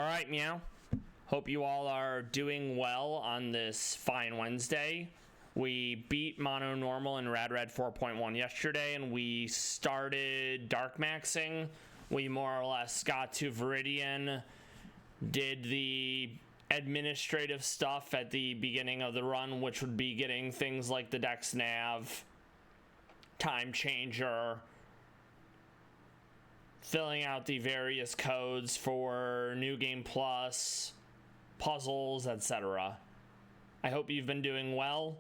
Alright, Meow. Hope you all are doing well on this fine Wednesday. We beat Mono Normal and Rad 4.1 yesterday, and we started Dark Maxing. We more or less got to Viridian, did the administrative stuff at the beginning of the run, which would be getting things like the Dex Nav, Time Changer, filling out the various codes for New Game Plus, puzzles, etc. I hope you've been doing well.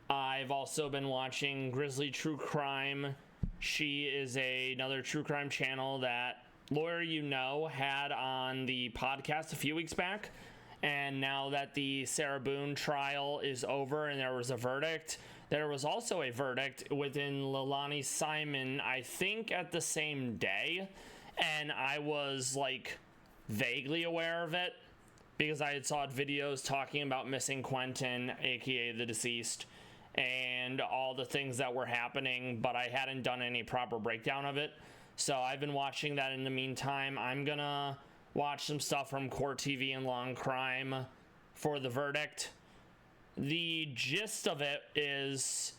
I've also been watching Grizzly True Crime. She is another true crime channel that Lawyer You Know had on the podcast a few weeks back. And now that the Sarah Boone trial is over and there was a verdict, there was also a verdict within Leilani Simon, I think at the same day. And I was like vaguely aware of it because I had saw videos talking about missing Quentin, aka the deceased, and all the things that were happening, but I hadn't done any proper breakdown of it. So I've been watching that in the meantime. I'm gonna watch some stuff from Court TV and Long Crime for the verdict. The gist of it is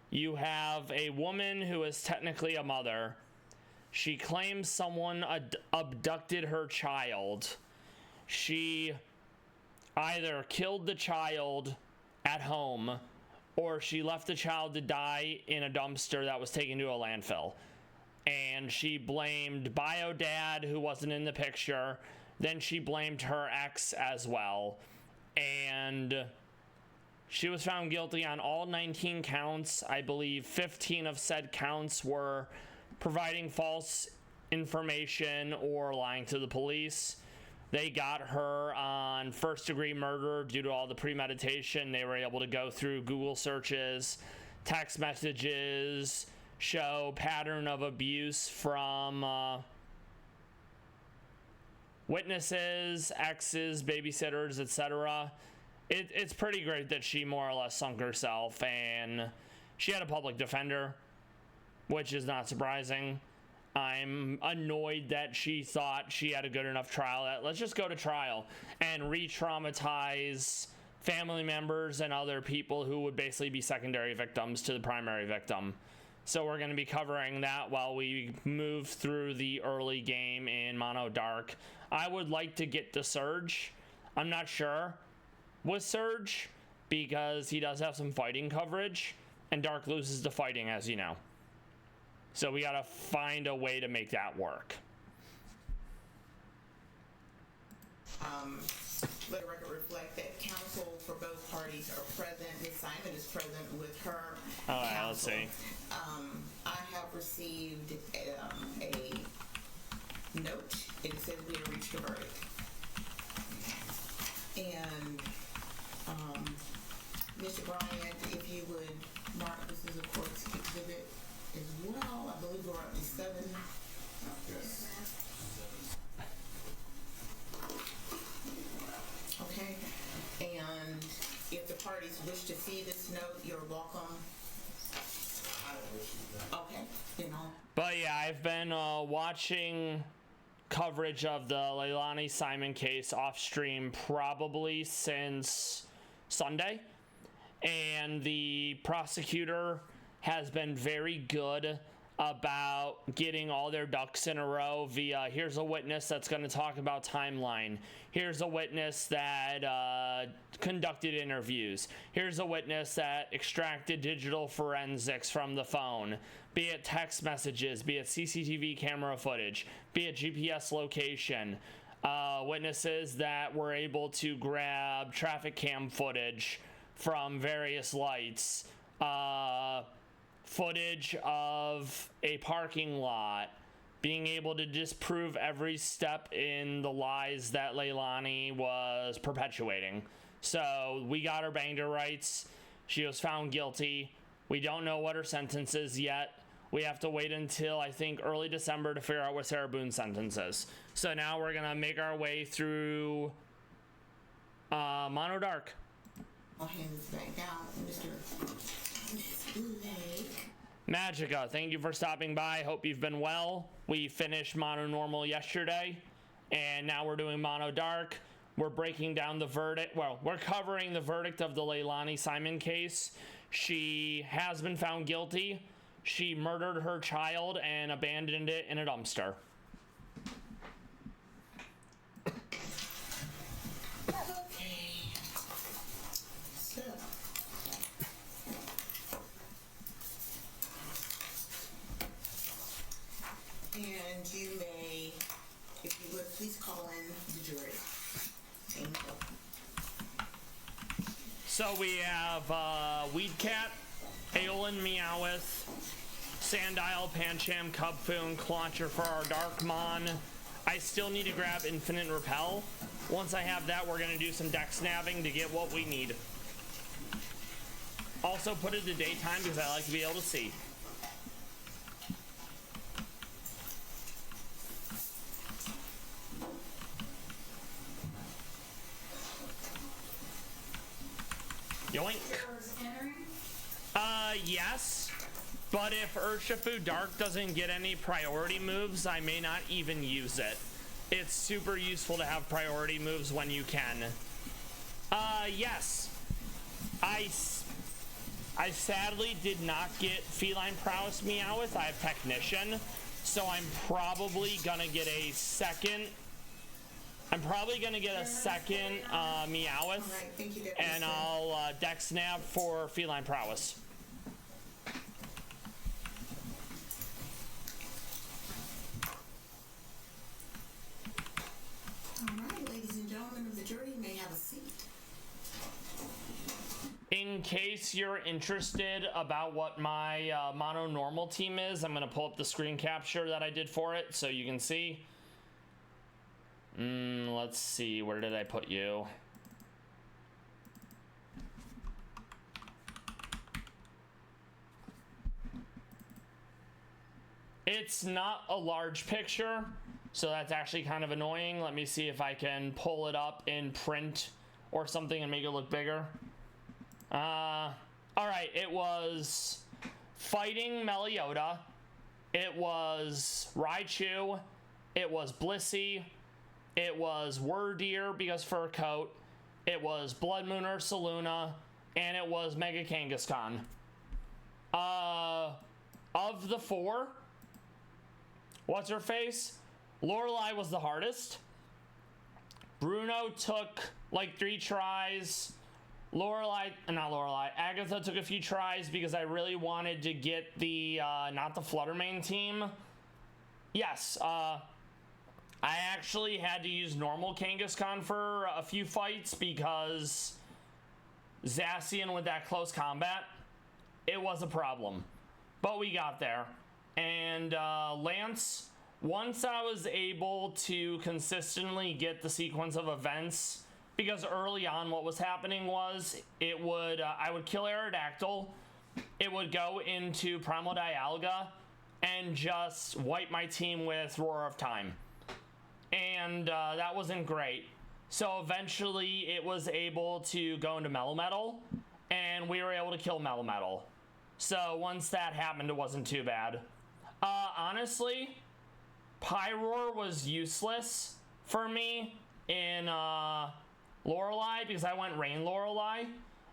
you have a woman who is technically a mother. She claims someone abducted her child. She either killed the child at home or she left the child to die in a dumpster that was taken to a landfill. And she blamed Bio Dad, who wasn't in the picture. Then she blamed her ex as well. And she was found guilty on all 19 counts. I believe 15 of said counts were providing false information or lying to the police. They got her on first-degree murder due to all the premeditation. They were able to go through Google searches, text messages, show pattern of abuse from witnesses, exes, babysitters, etc. It's pretty great that she more or less sunk herself, and she had a public defender, which is not surprising. I'm annoyed that she thought she had a good enough trial that let's just go to trial and re-traumatize family members and other people who would basically be secondary victims to the primary victim. So we're going to be covering that while we move through the early game in Mono Dark. I would like to get to Surge. I'm not sure with Surge because he does have some fighting coverage, and Dark loses to fighting, as you know. So we gotta find a way to make that work. Let the record reflect that counsel for both parties are present. Ms. Simon is present with her counsel. Let's see. I have received a note. It says we have reached a verdict. And Mr. Bryant, if you would mark this as a court's exhibit as well. I believe we're up to 7. Okay. And if the parties wish to see this note, you're welcome. Okay. You know. But yeah, I've been watching coverage of the Leilani Simon case off stream probably since Sunday, and the prosecutor has been very good about getting all their ducks in a row via here's a witness that's going to talk about timeline, here's a witness that conducted interviews, here's a witness that extracted digital forensics from the phone, be it text messages, be it CCTV camera footage, be it GPS location, witnesses that were able to grab traffic cam footage from various lights, footage of a parking lot, being able to disprove every step in the lies that Leilani was perpetuating. So we got her banged her rights. She was found guilty. We don't know what her sentence is yet. We have to wait until, I think, early December to figure out what Sarah Boone's sentence is. So now we're going to make our way through Mono Dark. I'll hand this back down, Mr. Lake. Magica, thank you for stopping by. Hope you've been well. We finished Mono Normal yesterday, And now we're doing Mono Dark. We're breaking down the verdict. Well, we're covering the verdict of the Leilani Simon case. She has been found guilty. She murdered her child and abandoned it in a dumpster. And you may, if you would, please call in the jury. Thank you. So we have Weedcat, Aolin Meowth, Sandile, Pancham, Cubfoon, Clauncher for our Darkmon. I still need to grab Infinite Repel. Once I have that, we're going to do some deck snapping to get what we need. Also put it to daytime because I like to be able to see. Yoink. Yes. But if Urshifu Dark doesn't get any priority moves, I may not even use it. It's super useful to have priority moves when you can. Yes. I sadly did not get Feline Prowess Meowth. I have Technician. So I'm probably gonna get a second. Meowth, and I'll deck snap for Feline Prowess. Alright, ladies and gentlemen of the jury, you may have a seat. In case you're interested about what my mono normal team is, I'm gonna pull up the screen capture that I did for it so you can see. Let's see, where did I put you? It's not a large picture, so that's actually kind of annoying. Let me see if I can pull it up in print or something and make it look bigger. Alright, it was fighting Melioda, it was Raichu, it was Blissey, it was Wordeer because fur coat, it was Blood Moon Ursaluna, and it was Mega Kangaskhan. Of the four, what's her face? Lorelei was the hardest. Bruno took like 3 tries. Agatha took a few tries because I really wanted to get the, not the Fluttermane team. Yes, I actually had to use normal Kangaskhan for a few fights because Zacian with that close combat, it was a problem. But we got there. And Lance, once I was able to consistently get the sequence of events, because early on what was happening was it would I would kill Aerodactyl, it would go into Primal Dialga and just wipe my team with Roar of Time. And that wasn't great. So eventually it was able to go into Metal, and we were able to kill Metal. So once that happened, it wasn't too bad. Honestly, Pyroar was useless for me in Lorelei because I went Rain Lorelei,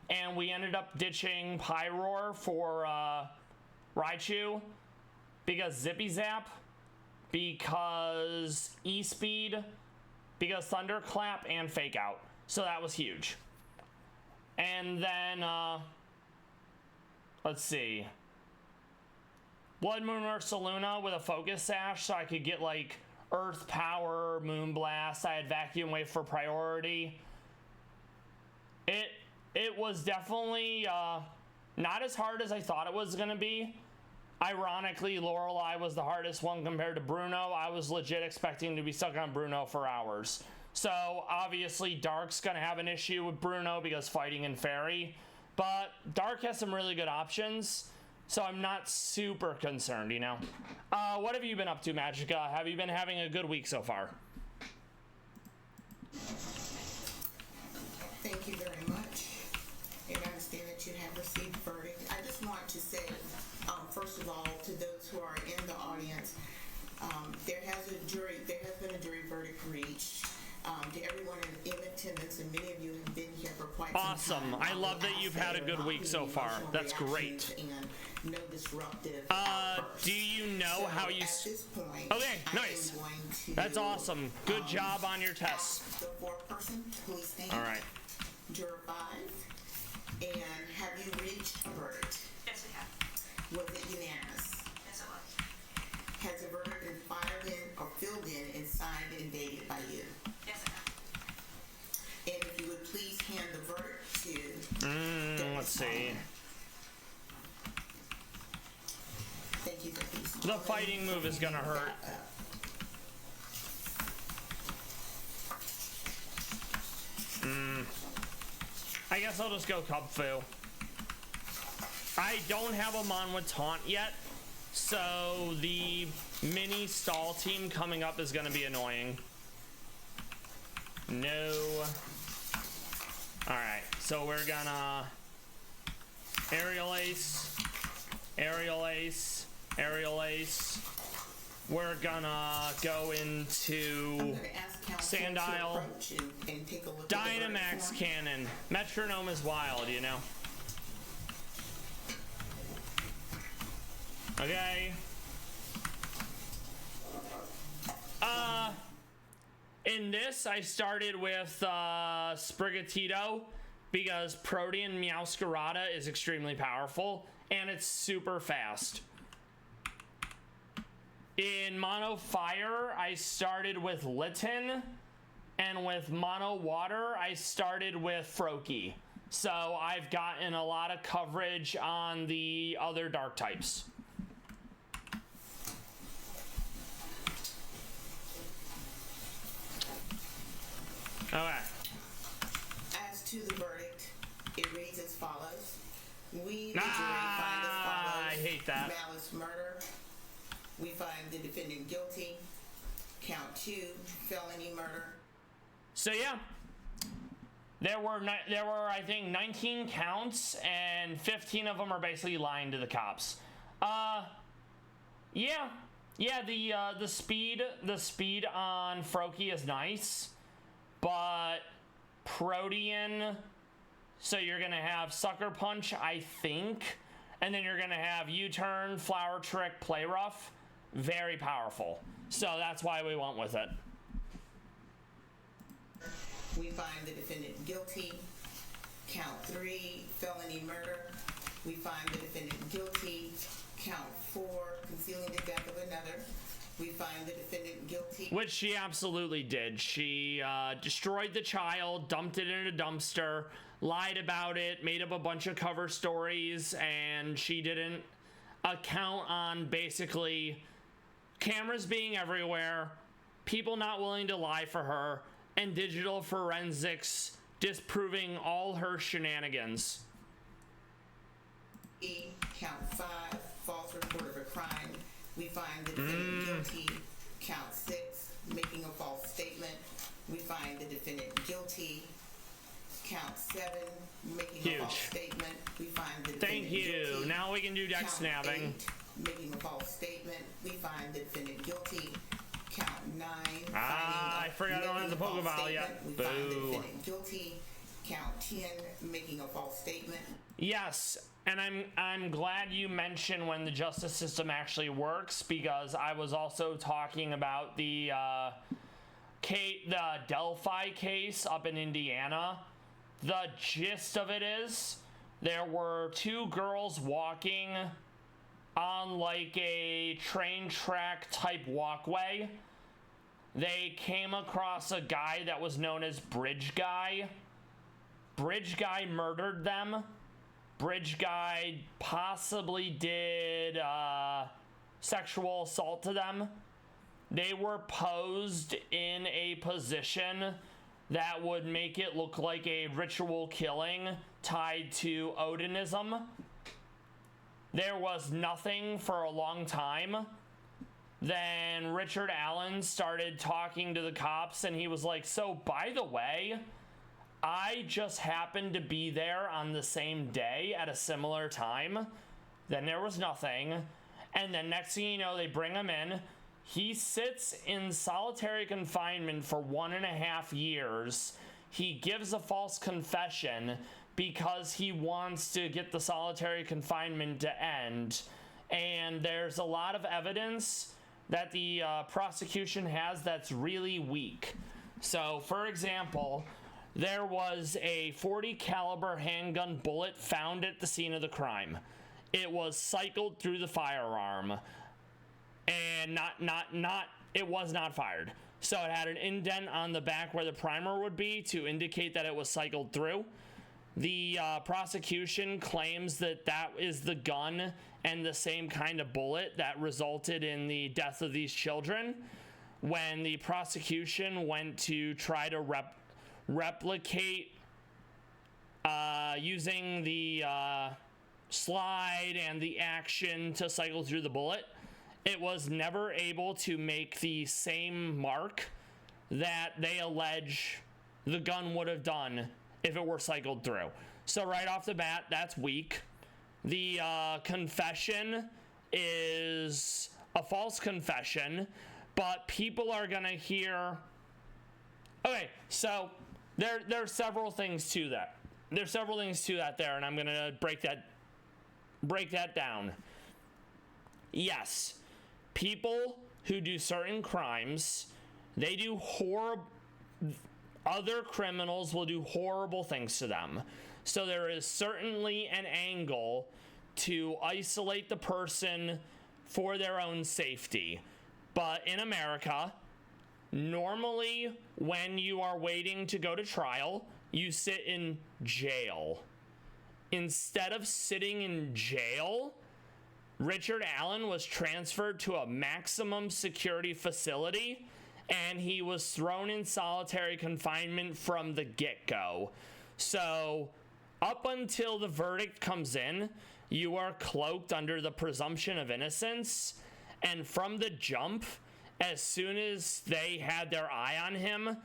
and we ended up ditching Pyroar for Raichu because Zippy Zap, because E-Speed, because Thunderclap, and Fake Out. So that was huge. And then, let's see. Blood Moon Ursaluna with a Focus Sash so I could get like Earth Power, Moonblast. I had Vacuum Wave for priority. It was definitely not as hard as I thought it was gonna be. Ironically, Lorelei was the hardest one compared to Bruno. I was legit expecting to be stuck on Bruno for hours. So obviously Dark's gonna have an issue with Bruno because fighting in Fairy, but Dark has some really good options, so I'm not super concerned, you know. What have you been up to, Magica? Have you been having a good week so far? Thank you very much. And I understand that you have received verdict. I just want to say, first of all, to those who are in the audience, There has been a jury verdict reached. To everyone in attendance, and many of you have been here for quite some time. Awesome. I love that you've had a good week so far. That's great. And no disruptive do you know how you... At this point, okay, nice. That's awesome. Good job on your tests. The fourth person, please stand. All right. Juror 5. And have you reached a verdict? Yes, we have. Was it unanimous? Yes, it was. Has the verdict been filed in or filled in and signed and dated by you? Yes, it has. And if you would please hand the verdict to... let's see. Thank you, Deputy. The fighting move is gonna hurt. I guess I'll just go Kung Fu. I don't have a Mon with Taunt yet, so the mini stall team coming up is gonna be annoying. No. Alright, so we're gonna Aerial Ace, Aerial Ace, Aerial Ace. We're gonna go into Sandile, Dynamax Cannon. Metronome is wild, you know. Okay. In this, I started with Sprigatito because Protean Meowscarada is extremely powerful and it's super fast. In Mono Fire, I started with Litten, and with Mono Water, I started with Froakie. So I've gotten a lot of coverage on the other dark types. Okay. As to the verdict, it reads as follows. We, the jury, find as follows. I hate that. Malice murder. We find the defendant guilty. Count 2, felony murder. So yeah, there were I think 19 counts, and 15 of them are basically lying to the cops. Yeah. The speed on Froakie is nice, but Protean. So you're gonna have Sucker Punch, I think, and then you're gonna have U-turn, Flower Trick, Play Rough. Very powerful. So that's why we went with it. We find the defendant guilty. Count 3, felony murder. We find the defendant guilty. Count 4, concealing the death of another. We find the defendant guilty. Which she absolutely did. She destroyed the child, dumped it in a dumpster, lied about it, made up a bunch of cover stories, and she didn't account on basically cameras being everywhere, people not willing to lie for her, and digital forensics disproving all her shenanigans. Count 5, false report of a crime. We find the defendant guilty. Count 6, making a false statement. We find the defendant guilty. Count 7, making a false statement. We find the defendant guilty. Now we can do deck snapping. 8, making a false statement. We find the defendant guilty. Count 9. I forgot I don't have the Pokeball yet. We find the defendant guilty. Count 10, making a false statement. Yes, and I'm glad you mentioned when the justice system actually works, because I was also talking about the Delphi case up in Indiana. The gist of it is there were 2 girls walking on like a train track type walkway. They came across a guy that was known as Bridge Guy. Bridge Guy murdered them. Bridge Guy possibly did sexual assault to them. They were posed in a position that would make it look like a ritual killing tied to Odinism. There was nothing for a long time. Then Richard Allen started talking to the cops, and he was like, so by the way, I just happened to be there on the same day at a similar time. Then there was nothing. And then next thing you know, they bring him in. He sits in solitary confinement for 1.5 years. He gives a false confession because he wants to get the solitary confinement to end. And there's a lot of evidence that the prosecution has that's really weak. So, for example, there was a .40 caliber handgun bullet found at the scene of the crime. It was cycled through the firearm, and it was not fired. So it had an indent on the back where the primer would be to indicate that it was cycled through. The prosecution claims that that is the gun and the same kind of bullet that resulted in the death of these children. When the prosecution went to try to replicate using the slide and the action to cycle through the bullet, it was never able to make the same mark that they allege the gun would have done if it were cycled through. So right off the bat, that's weak. The confession is a false confession, but people are gonna hear. Okay, so there's several things to that. There's several things to that there, and I'm gonna break that down. Yes, people who do certain crimes, they do horrible. Other criminals will do horrible things to them. So there is certainly an angle to isolate the person for their own safety. But in America, normally when you are waiting to go to trial, you sit in jail. Instead of sitting in jail, Richard Allen was transferred to a maximum security facility, and he was thrown in solitary confinement from the get-go. So up until the verdict comes in, you are cloaked under the presumption of innocence, and from the jump, as soon as they had their eye on him,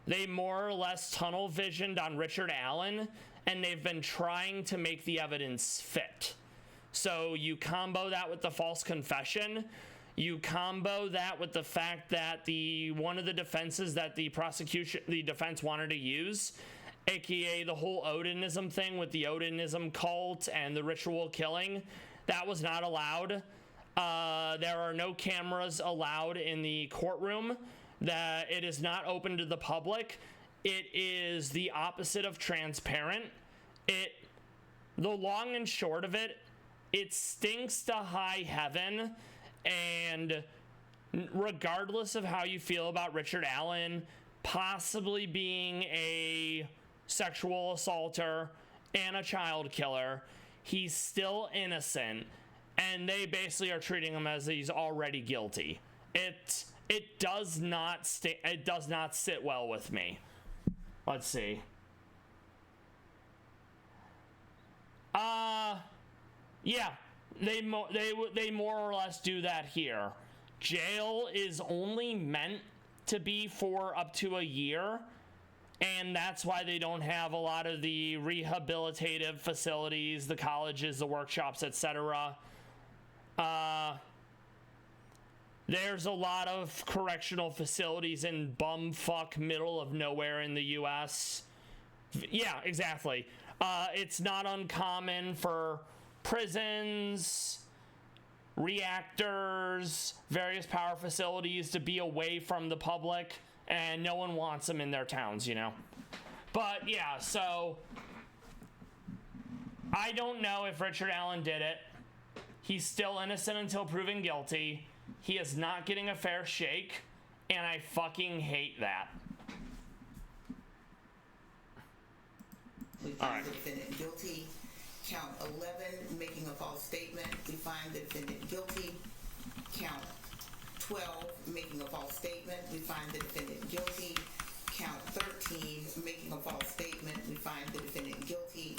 they more or less tunnel visioned on Richard Allen, and they've been trying to make the evidence fit. So you combo that with the false confession, you combo that with the fact that one of the defenses that the defense wanted to use, aka the whole Odinism thing with the Odinism cult and the ritual killing, that was not allowed. There are no cameras allowed in the courtroom. That it is not open to the public. It is the opposite of transparent. The long and short of it, it stinks to high heaven. And regardless of how you feel about Richard Allen possibly being a sexual assaulter and a child killer, he's still innocent, and they basically are treating him as he's already guilty. It does not sit well with me. Let's see. Yeah, they more or less do that here. Jail is only meant to be for up to a year, and that's why they don't have a lot of the rehabilitative facilities, the colleges, the workshops, etc. There's a lot of correctional facilities in bumfuck middle of nowhere in the US. Yeah, exactly. It's not uncommon for prisons, reactors, various power facilities to be away from the public, and no one wants them in their towns, you know? But yeah, so I don't know if Richard Allen did it. He's still innocent until proven guilty. He is not getting a fair shake, and I fucking hate that. We find the defendant guilty. Count 11, making a false statement. We find the defendant guilty. Count 12, making a false statement. We find the defendant guilty. Count 13, making a false statement. We find the defendant guilty.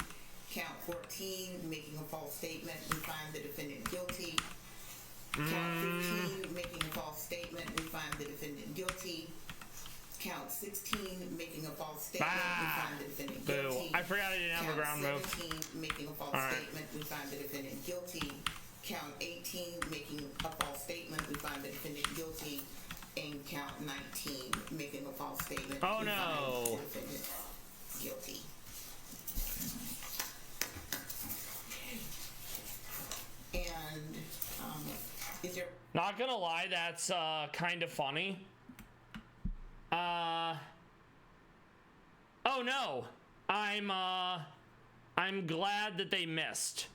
Count 14, making a false statement. We find the defendant guilty. Count 15, making a false statement. We find the defendant guilty. Count 16, making a false statement. We find the defendant guilty. I forgot I didn't have a ground move. Count 17, making a false statement. We find the defendant guilty. Count 18, making a false statement. We find the defendant guilty. Is your Not gonna lie, that's kind of funny. Oh no, I'm glad that they missed.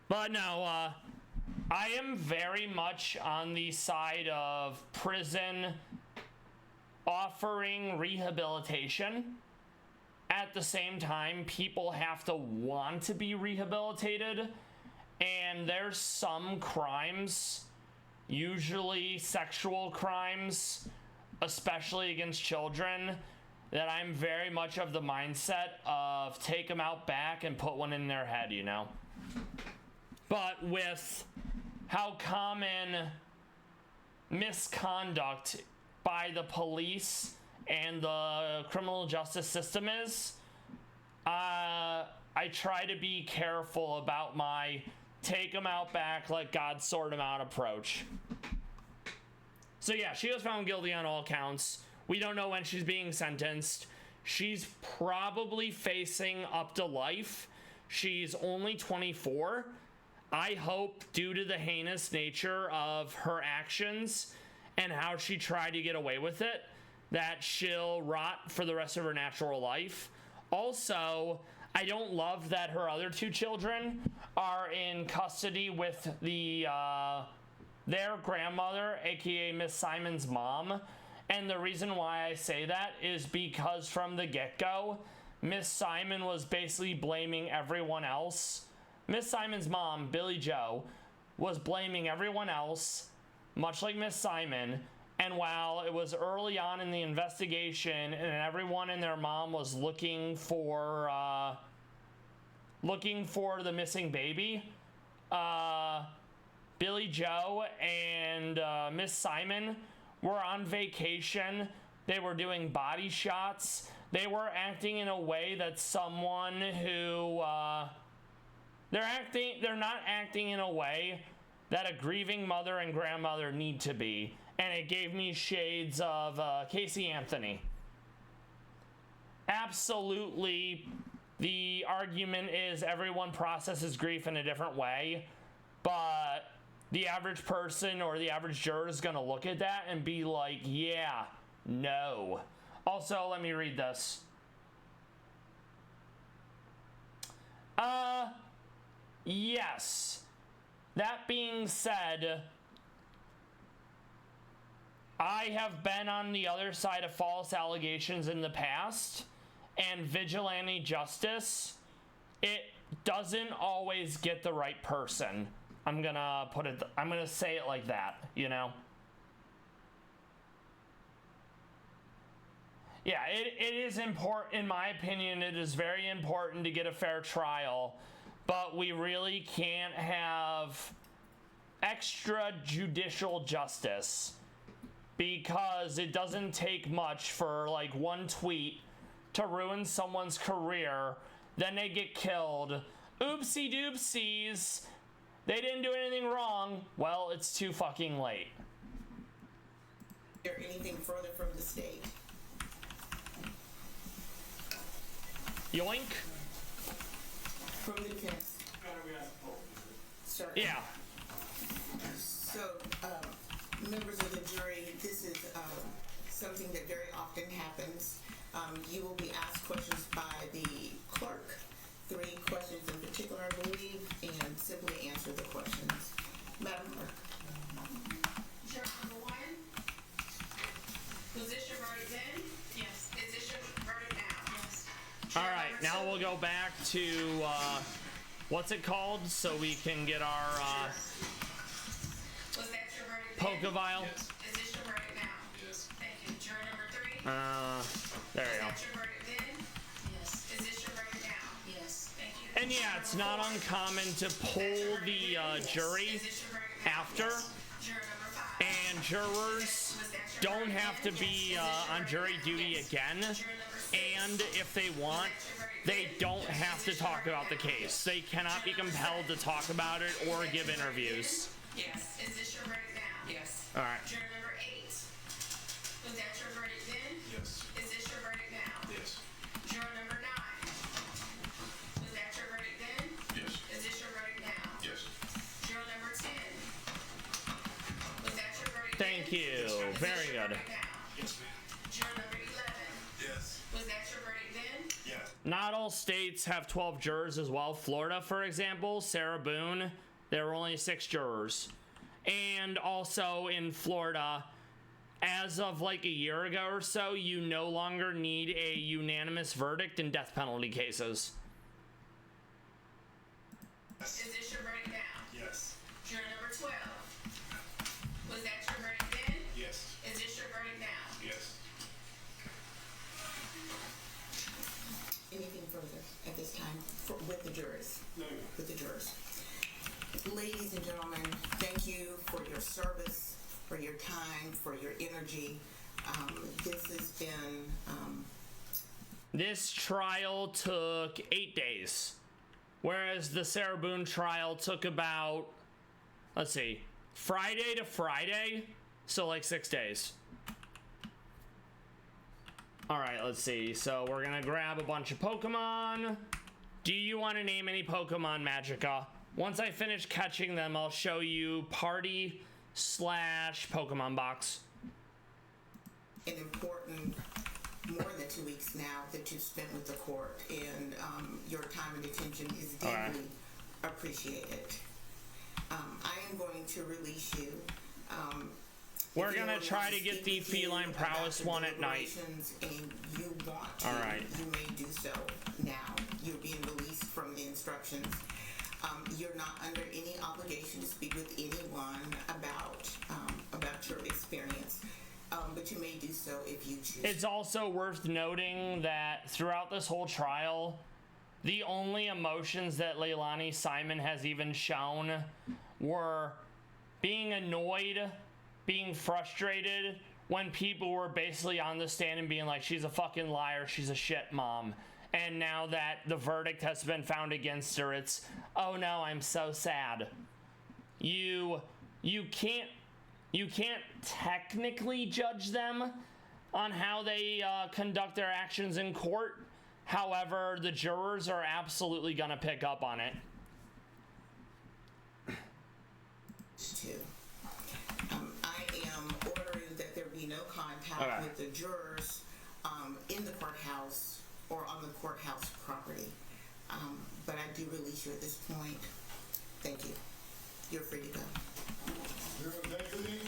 But no, I am very much on the side of prison offering rehabilitation. At the same time, people have to want to be rehabilitated, and there's some crimes, usually sexual crimes, especially against children, that I'm very much of the mindset of take them out back and put one in their head, you know? But with how common misconduct by the police and the criminal justice system is, I try to be careful about my take them out back, let God sort them out approach. So yeah, she was found guilty on all counts. We don't know when she's being sentenced. She's probably facing up to life. She's only 24. I hope, due to the heinous nature of her actions and how she tried to get away with it, that she'll rot for the rest of her natural life. Also, I don't love that her other two children are in custody with their grandmother, aka Miss Simon's mom. And the reason why I say that is because from the get-go, Miss Simon was basically blaming everyone else. Miss Simon's mom, Billy Joe, was blaming everyone else, much like Miss Simon. And while it was early on in the investigation and everyone and their mom was looking for the missing baby, Billy Joe and Miss Simon were on vacation. They were doing body shots. They were acting in a way that someone who they're not acting in a way that a grieving mother and grandmother need to be. And it gave me shades of Casey Anthony. Absolutely, the argument is everyone processes grief in a different way, but the average person or the average juror is going to look at that and be like, yeah, no. Also, let me read this. Yes. That being said, I have been on the other side of false allegations in the past, and vigilante justice, it doesn't always get the right person. I'm gonna say it like that, you know? Yeah, it is important, in my opinion, it is very important to get a fair trial, but we really can't have extrajudicial justice, because it doesn't take much for like one tweet to ruin someone's career, then they get killed. Oopsie doopsies. They didn't do anything wrong. Well, it's too fucking late. Is there anything further from the state? Yoink. From the defense? Sir. Yeah. So, members of the jury, this is something that very often happens. You will be asked questions by the clerk, 3 questions in particular, I believe, and simply answer the questions. Madam Clerk. Juror number 1. Was this your verdict then? Yes. Is this your verdict now? Yes. All right, now we'll go back to what's it called, so we can get our Was that your verdict then? poke vial. Is this your verdict now? Yes. Thank you. Juror number 3. There we go. Was that your verdict then? Yes. Is this your verdict now? Yes. Thank you. And yeah, it's not uncommon to poll the jury after, Juror number 5. and jurors don't have to be on jury duty again, and if they want, they don't have to talk about the case. They cannot be compelled to talk about it or give interviews. Yes. Is this your verdict now? Yes. All right. Juror number 8. Was that your verdict then? Yes. Is this your verdict now? Yes. Juror number 9. Was that your verdict then? Yes. Is this your verdict now? Yes. Juror number 10. Thank you. Very good. Yes, ma'am. Juror number 11. Yes. Was that your verdict then? Yeah. Not all states have 12 jurors as well. Florida, for example, Sarah Boone, there were only 6 jurors. And also in Florida, as of like a year ago or so, you no longer need a unanimous verdict in death penalty cases. Is this your verdict now? Yes. Juror number 12. Was that your verdict then? Yes. Is this your verdict now? Yes. Anything further at this time with the jurors? No. With the jurors. Ladies and gentlemen, thank you for your service, for your time, for your energy. This has been... This trial took 8 days, whereas the Sarah Boone trial took about, let's see, Friday to Friday, so like 6 days. All right, let's see. So we're gonna grab a bunch of Pokemon. Do you want to name any Pokemon, Magica? Once I finish catching them, I'll show you party/Pokemon box. An important, more than 2 weeks now that you've spent with the court, and your time and attention is deeply appreciated. I am going to release you. We're gonna try to get the feline prowess one at night. And you want to, all right. You may do so now. You're being released from the instructions. You're not under any obligation to speak with anyone about your experience, but you may do so if you choose. It's also worth noting that throughout this whole trial, the only emotions that Leilani Simon has even shown were being annoyed, being frustrated when people were basically on the stand and being like, she's a fucking liar, she's a shit mom. And now that the verdict has been found against her, it's, oh no, I'm so sad. You can't technically judge them on how they conduct their actions in court. However, the jurors are absolutely gonna pick up on it. I am ordering that there be no contact with the jurors in the courthouse or on the courthouse property. But I do release you at this point. Thank you. You're free to go. You're okay,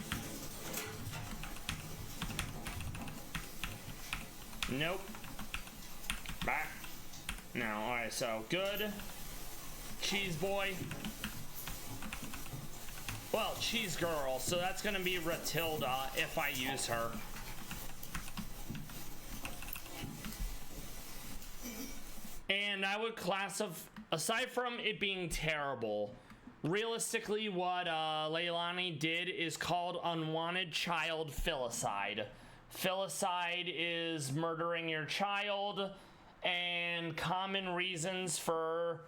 Nope. Back. No, alright, so good. Cheese boy. Well, cheese girl, so that's gonna be Ratilda if I use her. And I would aside from it being terrible, realistically what Leilani did is called unwanted child filicide. Filicide is murdering your child, and common reasons for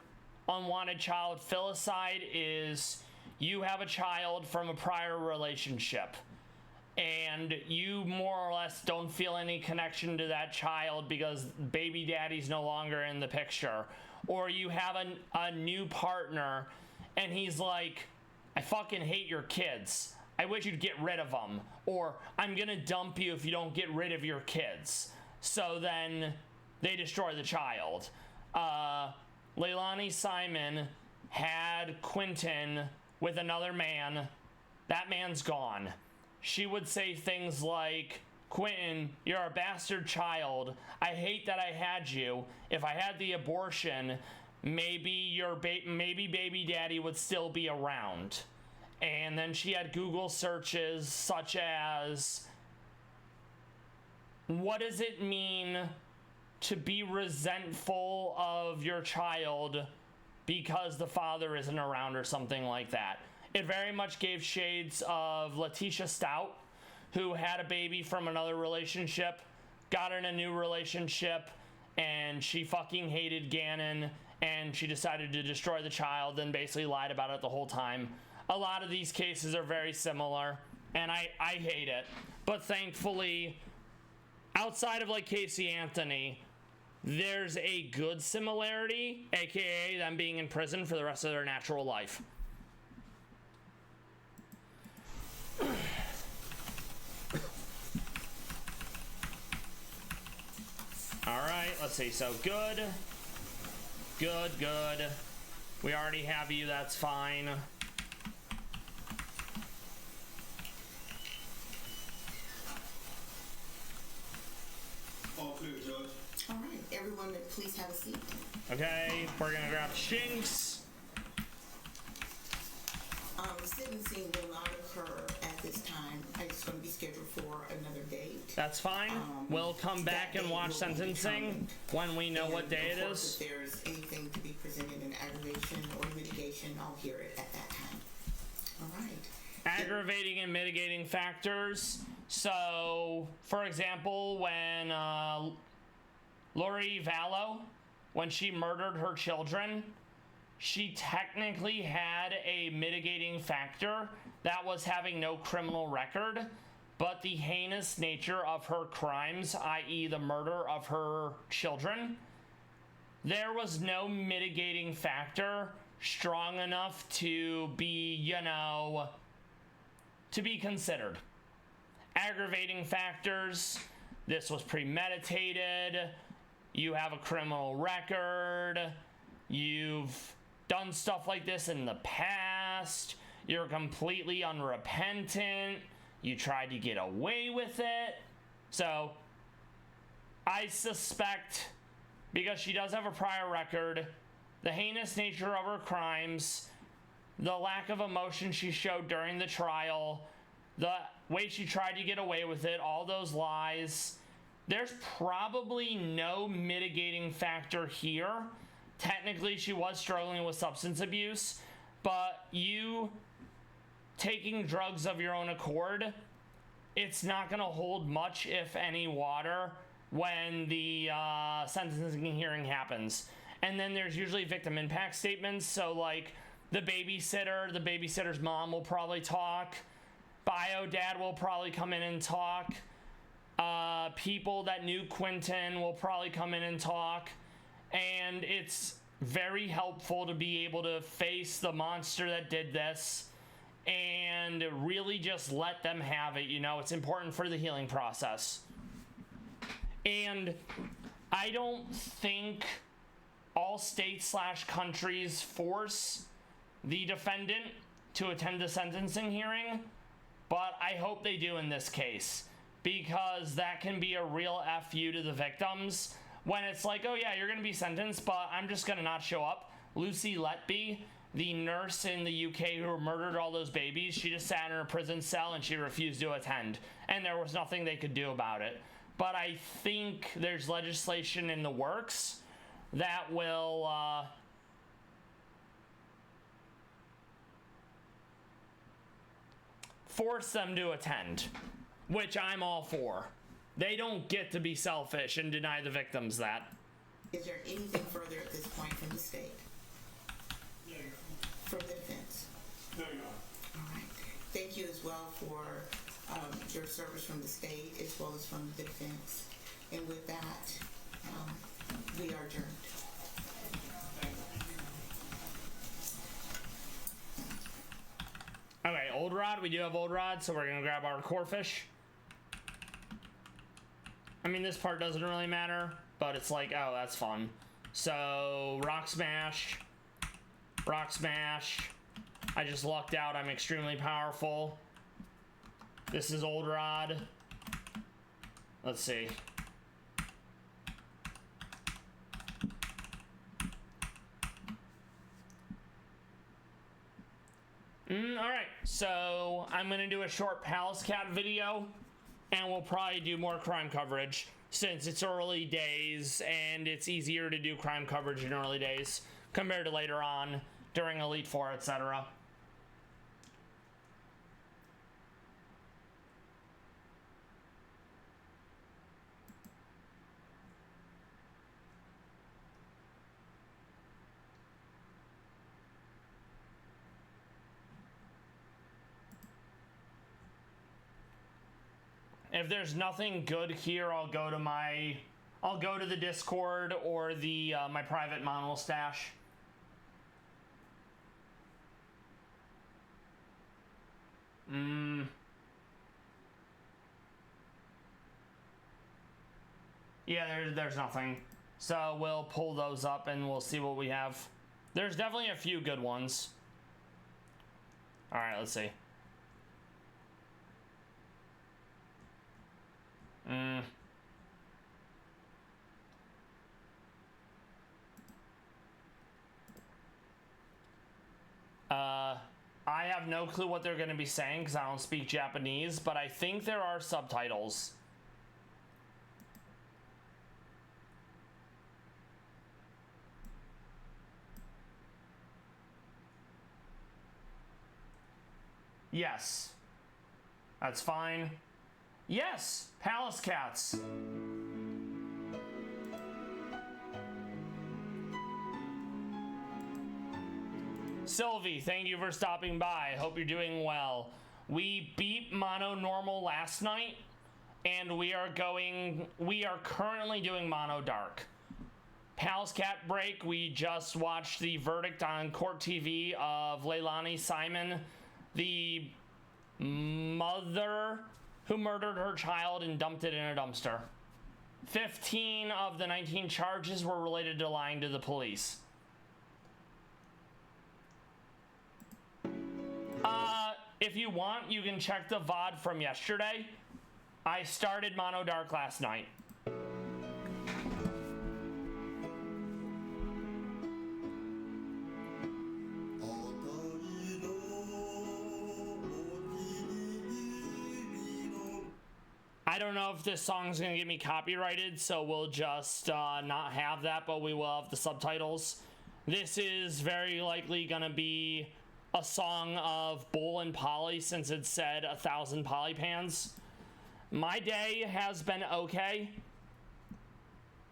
unwanted child filicide is you have a child from a prior relationship and you more or less don't feel any connection to that child because baby daddy's no longer in the picture, or you have a new partner and he's like, I fucking hate your kids, I wish you'd get rid of them, or I'm gonna dump you if you don't get rid of your kids. So then they destroy the child. Leilani Simon had Quentin with another man. That man's gone. She would say things like, Quentin, you're a bastard child. I hate that I had you. If I had the abortion, maybe baby daddy would still be around. And then she had Google searches such as, what does it mean to be resentful of your child because the father isn't around, or something like that. It very much gave shades of Letitia Stout, who had a baby from another relationship, got in a new relationship, and she fucking hated Gannon, and she decided to destroy the child and basically lied about it the whole time. A lot of these cases are very similar, and I hate it. But thankfully, outside of like Casey Anthony, there's a good similarity, aka them being in prison for the rest of their natural life. let's see. So good. Good, good. We already have you, that's fine. All clear, Judge. All right, everyone, please have a seat. Okay, we're gonna grab Shinx. Sentencing will not occur at this time. It's going to be scheduled for another date. That's fine. We'll come back and watch sentencing when we know what day it is. If there's anything to be presented in aggravation or mitigation, I'll hear it at that time. All right. Aggravating and mitigating factors. So, for example, when Lori Vallow, when she murdered her children, she technically had a mitigating factor that was having no criminal record, but the heinous nature of her crimes, i.e. the murder of her children, there was no mitigating factor strong enough to be, you know, to be considered. Aggravating factors, this was premeditated, you have a criminal record, you've done stuff like this in the past, you're completely unrepentant, you tried to get away with it. So I suspect, because she does have a prior record, the heinous nature of her crimes, the lack of emotion she showed during the trial, the way she tried to get away with it, all those lies, there's probably no mitigating factor here. Technically, she was struggling with substance abuse, but you taking drugs of your own accord, it's not going to hold much, if any, water when the sentencing hearing happens. And then there's usually victim impact statements, so like the babysitter's mom will probably talk, bio dad will probably come in and talk, people that knew Quentin will probably come in and talk. And it's very helpful to be able to face the monster that did this and really just let them have it. You know, it's important for the healing process. And I don't think all states/countries force the defendant to attend the sentencing hearing, but I hope they do in this case, because that can be a real FU to the victims. When it's like, oh yeah, you're going to be sentenced, but I'm just going to not show up. Lucy Letby, the nurse in the UK who murdered all those babies, she just sat in her prison cell and she refused to attend. And there was nothing they could do about it. But I think there's legislation in the works that will force them to attend, which I'm all for. They don't get to be selfish and deny the victims that. Is there anything further at this point from the state? Yeah, you're From the defense? No, you're not. All right. Thank you as well for your service from the state as well as from the defense. And with that, we are adjourned. Okay, Old Rod. We do have Old Rod, so we're going to grab our core fish. I mean, this part doesn't really matter, but it's like, oh, that's fun. So, Rock Smash. Rock Smash. I just lucked out. I'm extremely powerful. This is Old Rod. Let's see. Alright, so I'm going to do a short Pallas Cat video, and we'll probably do more crime coverage since it's early days and it's easier to do crime coverage in early days compared to later on during Elite Four, etc. If there's nothing good here, I'll go to the Discord or the my private Meownwell stash. Yeah, there's nothing. So we'll pull those up and we'll see what we have. There's definitely a few good ones. All right, let's see. I have no clue what they're going to be saying because I don't speak Japanese, but I think there are subtitles. Yes. That's fine. Yes! Pallas Cats. Sylvie, thank you for stopping by. Hope you're doing well. We beat Mono Normal last night, and we are currently doing Mono Dark. Pallas Cat break, we just watched the verdict on Court TV of Leilani Simon, the mother who murdered her child and dumped it in a dumpster. 15 of the 19 charges were related to lying to the police. If you want, you can check the VOD from yesterday. I started Mono Dark last night. I don't know if this song's gonna get me copyrighted, so we'll just not have that, but we will have the subtitles. This is very likely gonna be a song of Bull and Polly since it said 1,000 polypans. My day has been okay.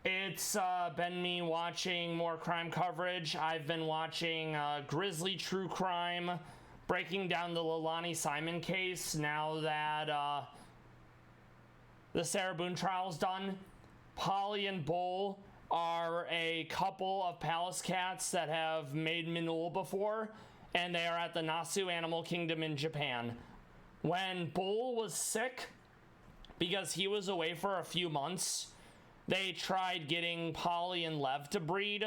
It's been me watching more crime coverage. I've been watching Grizzly True Crime, breaking down the Leilani Simon case now that the Sarah Boone trial's done. Polly and Bull are a couple of Pallas Cats that have made Minul before, and they are at the Nasu Animal Kingdom in Japan. When Bull was sick, because he was away for a few months, they tried getting Polly and Lev to breed,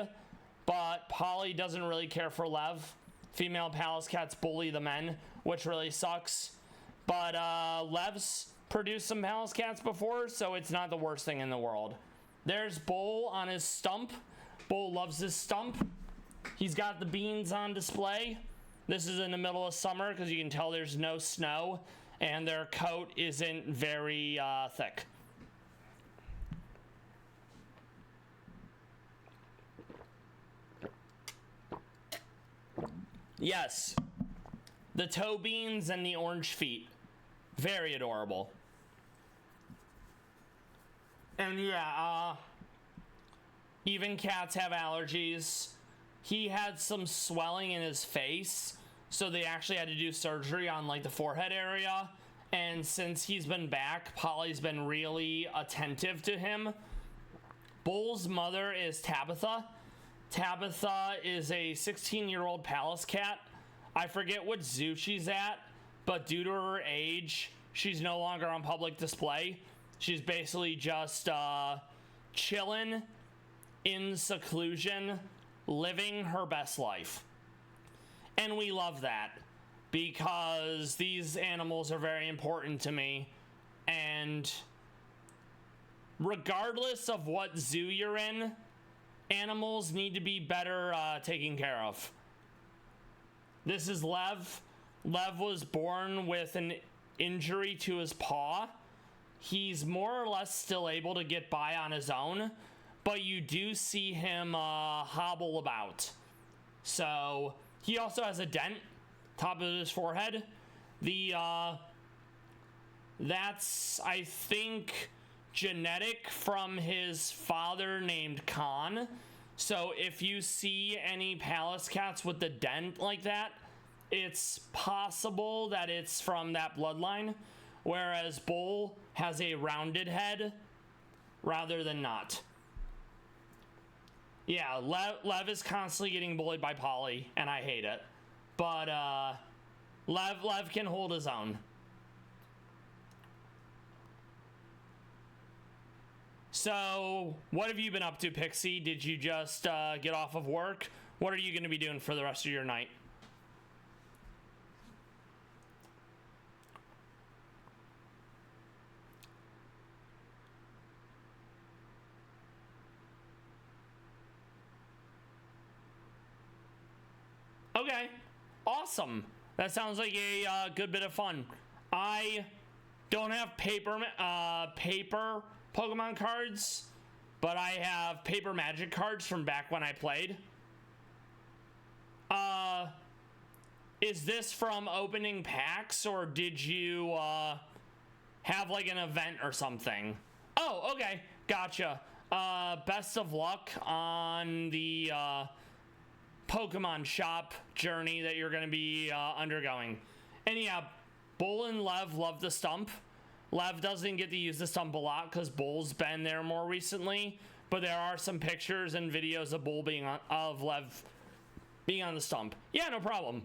but Polly doesn't really care for Lev. Female Pallas Cats bully the men, which really sucks. But Lev's produced some Pallas Cats before, so it's not the worst thing in the world. There's Bull on his stump. Bull loves his stump. He's got the beans on display. This is in the middle of summer because you can tell there's no snow and their coat isn't very thick. Yes, the toe beans and the orange feet. Very adorable. And yeah, even cats have allergies. He had some swelling in his face, so they actually had to do surgery on like the forehead area. And since he's been back, Polly's been really attentive to him. Bull's mother is Tabitha. Tabitha is a 16-year-old Pallas Cat. I forget what zoo she's at, but due to her age, she's no longer on public display. She's basically just chilling in seclusion, living her best life. And we love that because these animals are very important to me. And regardless of what zoo you're in, animals need to be better taken care of. This is Lev. Lev was born with an injury to his paw. He's more or less still able to get by on his own, but you do see him hobble about. So he also has a dent top of his forehead. That's, I think, genetic from his father named Khan. So if you see any Pallas Cats with the dent like that, it's possible that it's from that bloodline, whereas Bull has a rounded head rather than not. Yeah, Lev is constantly getting bullied by Polly, and I hate it. But Lev can hold his own. So, what have you been up to, Pixie? Did you just get off of work? What are you going to be doing for the rest of your night? Okay, awesome. That sounds like a good bit of fun. I don't have paper Pokemon cards, but I have paper Magic cards from back when I played. Is this from opening packs, or did you have like an event or something? Oh, okay, gotcha. Best of luck on the Pokemon shop journey that you're going to be undergoing. And yeah, Bull and Lev love the stump. Lev doesn't get to use the stump a lot because Bull's been there more recently, but there are some pictures and videos of Bull being of Lev being on the stump. Yeah, no problem.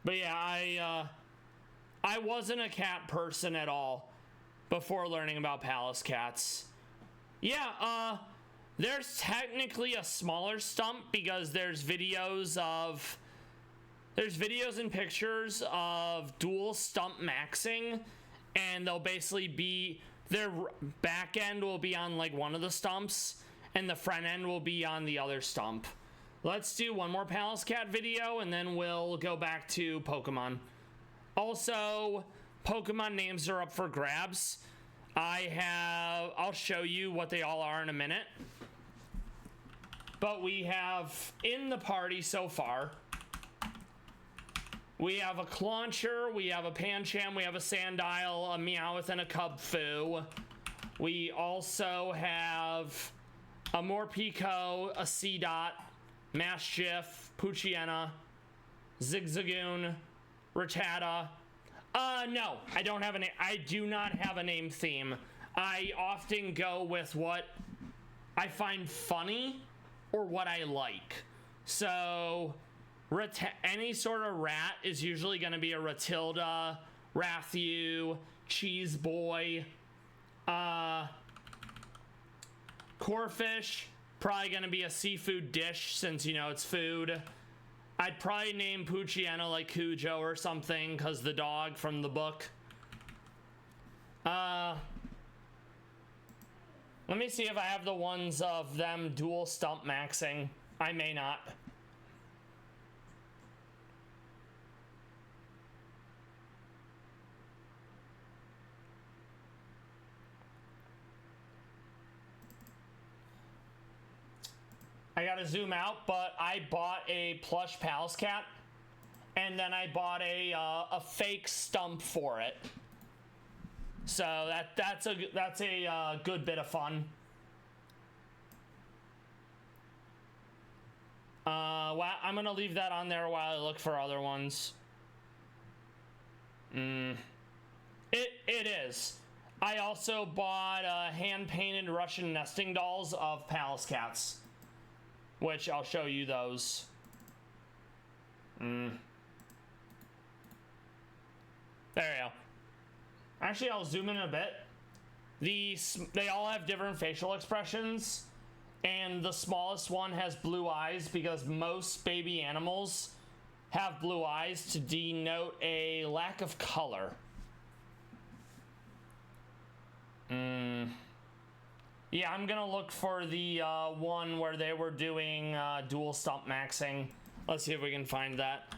But yeah, I wasn't a cat person at all before learning about Pallas Cats. Yeah, there's technically a smaller stump because there's videos and pictures of dual stump maxing, and they'll basically be, their back end will be on like one of the stumps and the front end will be on the other stump. Let's do one more Pallas Cat video and then we'll go back to Pokemon. Also, Pokemon names are up for grabs. I'll show you what they all are in a minute. But we have in the party so far, we have a Clauncher, we have a Pancham, we have a Sandile, a Meowth, and a Cubfu. We also have a Morpeko, a Seedot, Maschiff, Poochyena, Zigzagoon, Rattata. No, I don't have I do not have a name theme. I often go with what I find funny or what I like. So, any sort of rat is usually going to be a Ratilda, Rathu, Cheese Boy, Corfish, probably going to be a seafood dish since, you know, it's food. I'd probably name Poochyena like Cujo or something because the dog from the book. Let me see if I have the ones of them dual stump maxing. I may not. I gotta zoom out, but I bought a plush Pallas Cat, and then I bought a fake stump for it. So that's a good bit of fun. Well, I'm gonna leave that on there while I look for other ones. It is. I also bought hand-painted Russian nesting dolls of Pallas Cats, which I'll show you those. There you go. Actually, I'll zoom in a bit. They all have different facial expressions, and the smallest one has blue eyes because most baby animals have blue eyes to denote a lack of color. Yeah, I'm gonna look for the one where they were doing dual stump maxing. Let's see if we can find that.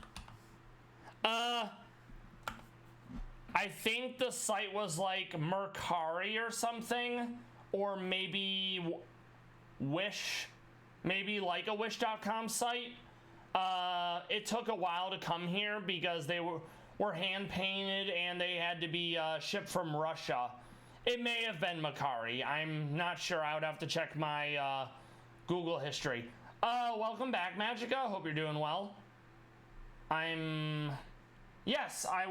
I think the site was like Mercari or something, or maybe Wish, maybe like a Wish.com site. It took a while to come here because they were hand painted and they had to be shipped from Russia. It may have been Mercari. I'm not sure. I would have to check my Google history. Welcome back, Magica. Hope you're doing well. Yes, I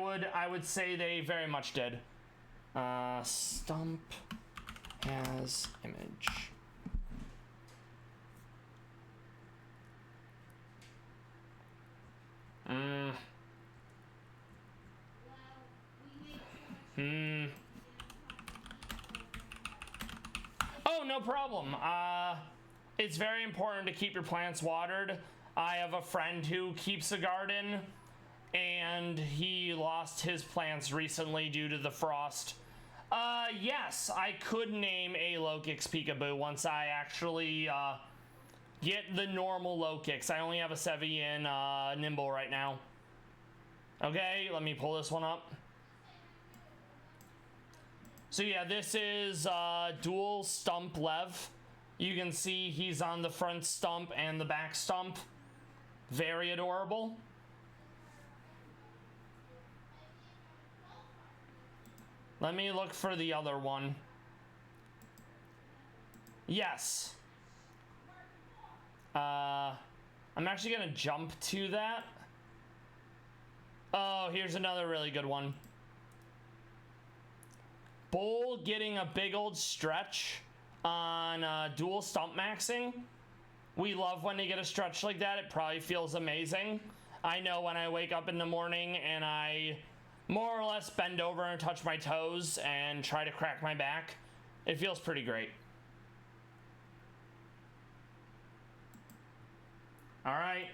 would say they very much did. Stump has image. no problem. It's very important to keep your plants watered. I have a friend who keeps a garden, and he lost his plants recently due to the frost. Yes, I could name a Lokix Peekaboo once I actually, get the normal Lokix. I only have a Sevian, Nimble right now. Okay, let me pull this one up. So yeah, this is, dual stump Lev. You can see he's on the front stump and the back stump. Very adorable. Let me look for the other one. Yes. I'm actually gonna jump to that. Oh, here's another really good one. Bull getting a big old stretch on dual stump maxing. We love when they get a stretch like that. It probably feels amazing. I know when I wake up in the morning and I more or less bend over and touch my toes and try to crack my back, it feels pretty great. All right.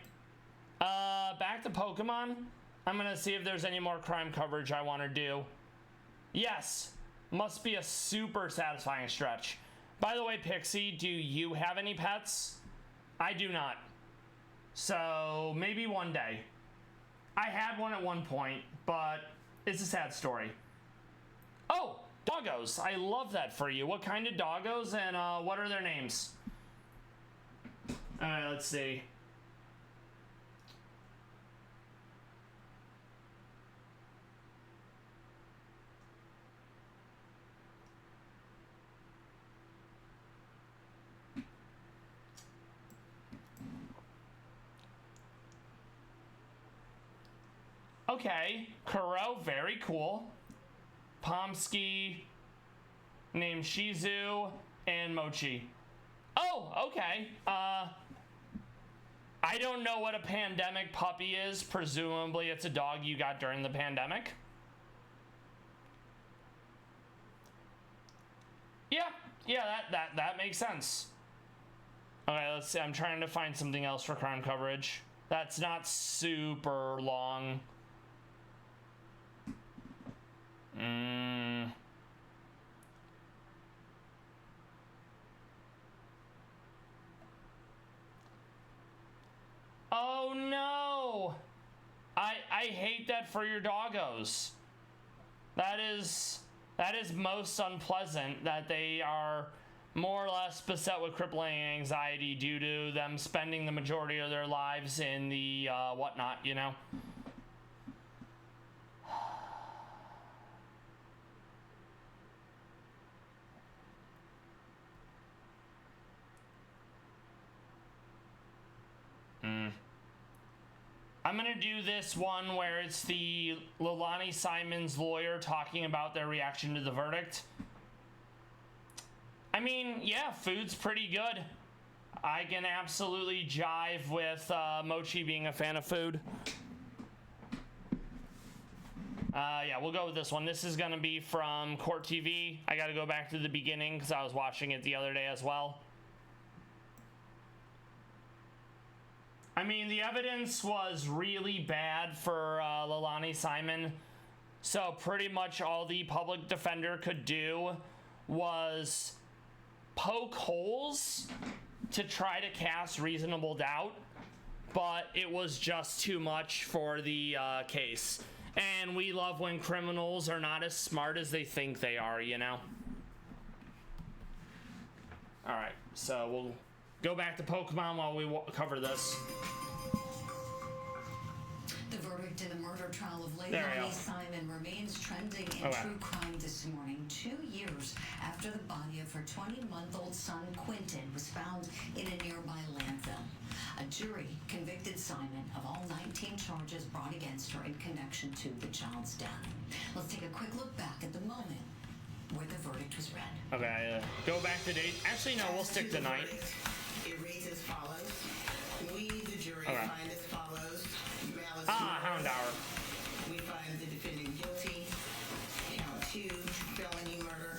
Back to Pokemon. I'm gonna see if there's any more crime coverage I want to do. Yes, must be a super satisfying stretch. By the way, Pixie, do you have any pets? I do not. So maybe one day. I had one at one point, but it's a sad story. Oh, doggos. I love that for you. What kind of doggos, and what are their names? All right, let's see. Okay, Kuro, very cool. Pomsky, named Shizu, and Mochi. Oh, okay. I don't know what a pandemic puppy is. Presumably it's a dog you got during the pandemic. Yeah, that makes sense. Okay, let's see. I'm trying to find something else for crime coverage. That's not super long. Oh no! I hate that for your doggos. That is most unpleasant that they are more or less beset with crippling anxiety due to them spending the majority of their lives in the whatnot, you know? I'm gonna do this one where it's the Leilani Simon's lawyer talking about their reaction to the verdict. I mean, yeah, food's pretty good. I can absolutely jive with Mochi being a fan of food. Yeah, we'll go with this one. This is gonna be from Court TV. I gotta go back to the beginning because I was watching it the other day as well. I mean, the evidence was really bad for Leilani Simon, so pretty much all the public defender could do was poke holes to try to cast reasonable doubt, but it was just too much for the case. And we love when criminals are not as smart as they think they are, you know? All right, so we'll go back to Pokemon while we cover this. The verdict in the murder trial of Leilani Simon remains trending in true crime this morning, 2 years after the body of her 20-month-old son, Quentin, was found in a nearby landfill. A jury convicted Simon of all 19 charges brought against her in connection to the child's death. Let's take a quick look back at the moment where the verdict was read. Okay, go back to date. Actually, no, we'll stick to night. It reads as follows. We, the jury, find as follows. Malice Houndour. We find the defendant guilty. Count 2, felony murder.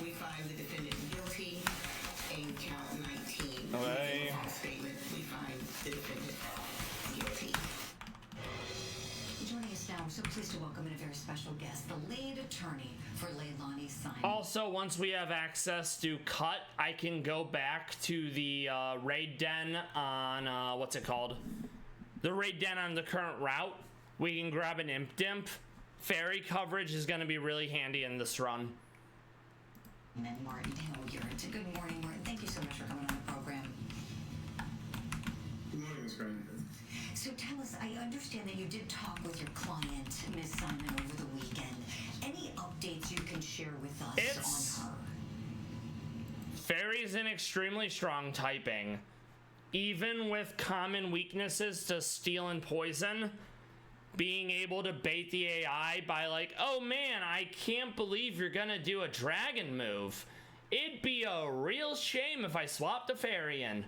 We find the defendant guilty. special guest, the lead attorney for Leilani Simon. Also, once we have access to cut, I can go back to the raid den on, what's it called? The raid den on the current route. We can grab an imp dimp. Ferry coverage is going to be really handy in this run. And Martin Hilliard. Good morning, Martin. Thank you so much for coming on the program. Good morning, Ms. Grant. So tell us, I understand that you did talk with your client, Ms. Simon, over the weekend. Any updates you can share with us on her? Ferry's an extremely strong typing. Even with common weaknesses to steal and poison, being able to bait the AI by like, oh man, I can't believe you're gonna do a dragon move. It'd be a real shame if I swapped a Ferry in.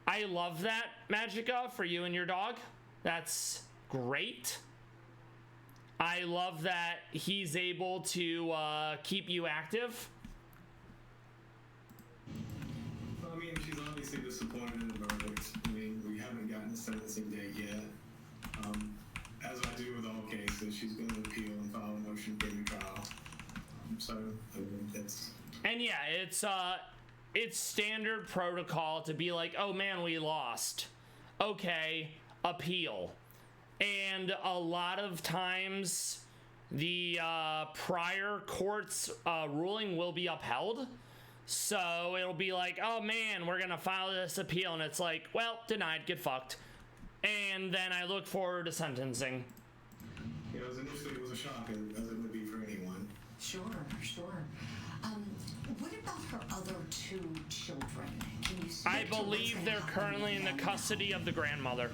I love that, Magica, for you and your dog. That's great. I love that he's able to keep you active. I mean, she's obviously disappointed in the verdict. I mean, we haven't gotten a sentencing date yet. As I do with all cases, she's going to appeal and file a motion for new trial. So, I mean, it's... And yeah, it's standard protocol to be like, oh man, we lost. Okay, appeal. And a lot of times, the prior court's ruling will be upheld. So it'll be like, oh man, we're gonna file this appeal, and it's like, well, denied, get fucked. And then I look forward to sentencing. You know, initially it was a shock, as it would be for anyone. Sure. What about her other two children? Can you speak I believe they're currently in the custody of the grandmother.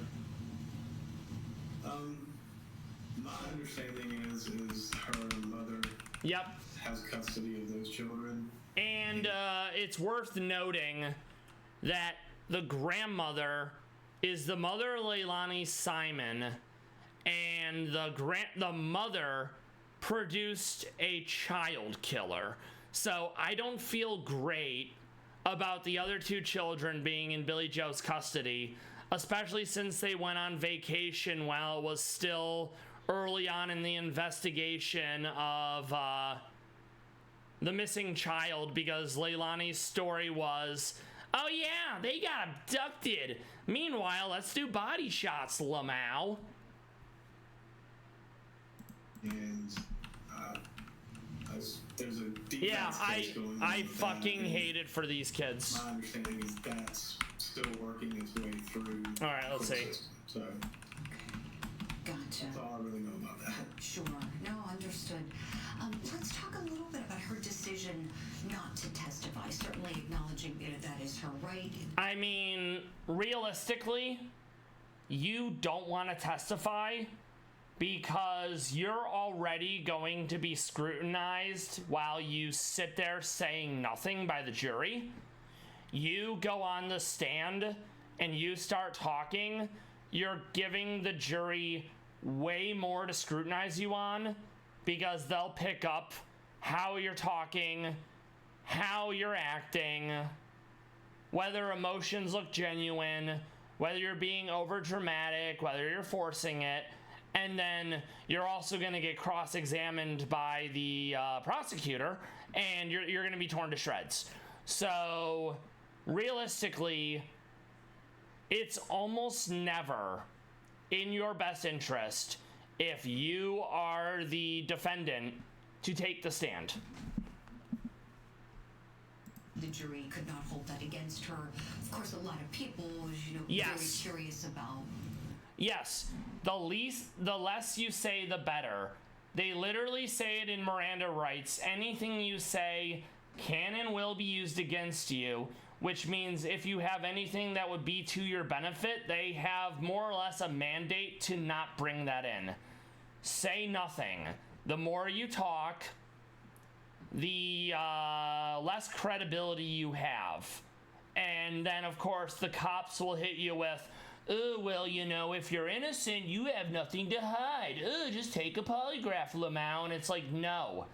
My understanding is her mother has custody of those children. And it's worth noting that the grandmother is the mother of Leilani Simon, and the mother produced a child killer. So I don't feel great about the other two children being in Billy Joe's custody, especially since they went on vacation while it was still early on in the investigation of the missing child, because Leilani's story was, oh yeah, they got abducted. Meanwhile, let's do body shots, Lamau. And there's a defense case going on. I fucking hate it for these kids. My understanding is that's still working its way through. All right, let's see. So, Gotcha. that's all I really know about that. Sure. No, understood. Let's talk a little bit about her decision not to testify. Certainly acknowledging that is her right. I mean, realistically, you don't want to testify because you're already going to be scrutinized while you sit there saying nothing by the jury. You go on the stand and you start talking, you're giving the jury way more to scrutinize you on, because they'll pick up how you're talking, how you're acting, whether emotions look genuine, whether you're being over dramatic, whether you're forcing it. And then you're also going to get cross-examined by the prosecutor, and you're going to be torn to shreds. So realistically, it's almost never in your best interest, if you are the defendant, to take the stand. The jury could not hold that against her. Of course, a lot of people, Yes. very curious about. Yes, the less you say, the better. They literally say it in Miranda rights. Anything you say can and will be used against you, which means if you have anything that would be to your benefit, they have more or less a mandate to not bring that in. Say nothing. The more you talk, the less credibility you have. And then, of course, the cops will hit you with, oh, well, if you're innocent, you have nothing to hide. Oh, just take a polygraph, Lamau. And it's like, no.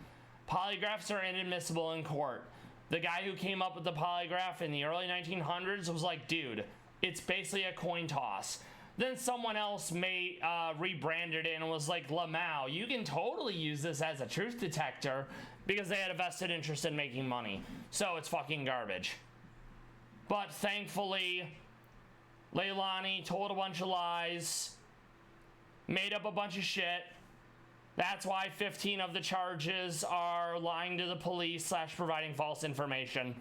Polygraphs are inadmissible in court. The guy who came up with the polygraph in the early 1900s was like, dude, it's basically a coin toss. then someone else may rebranded it and was like, Lamau, you can totally use this as a truth detector, because they had a vested interest in making money. So it's fucking garbage. But thankfully, Leilani told a bunch of lies, made up a bunch of shit. That's why 15 of the charges are lying to the police / providing false information.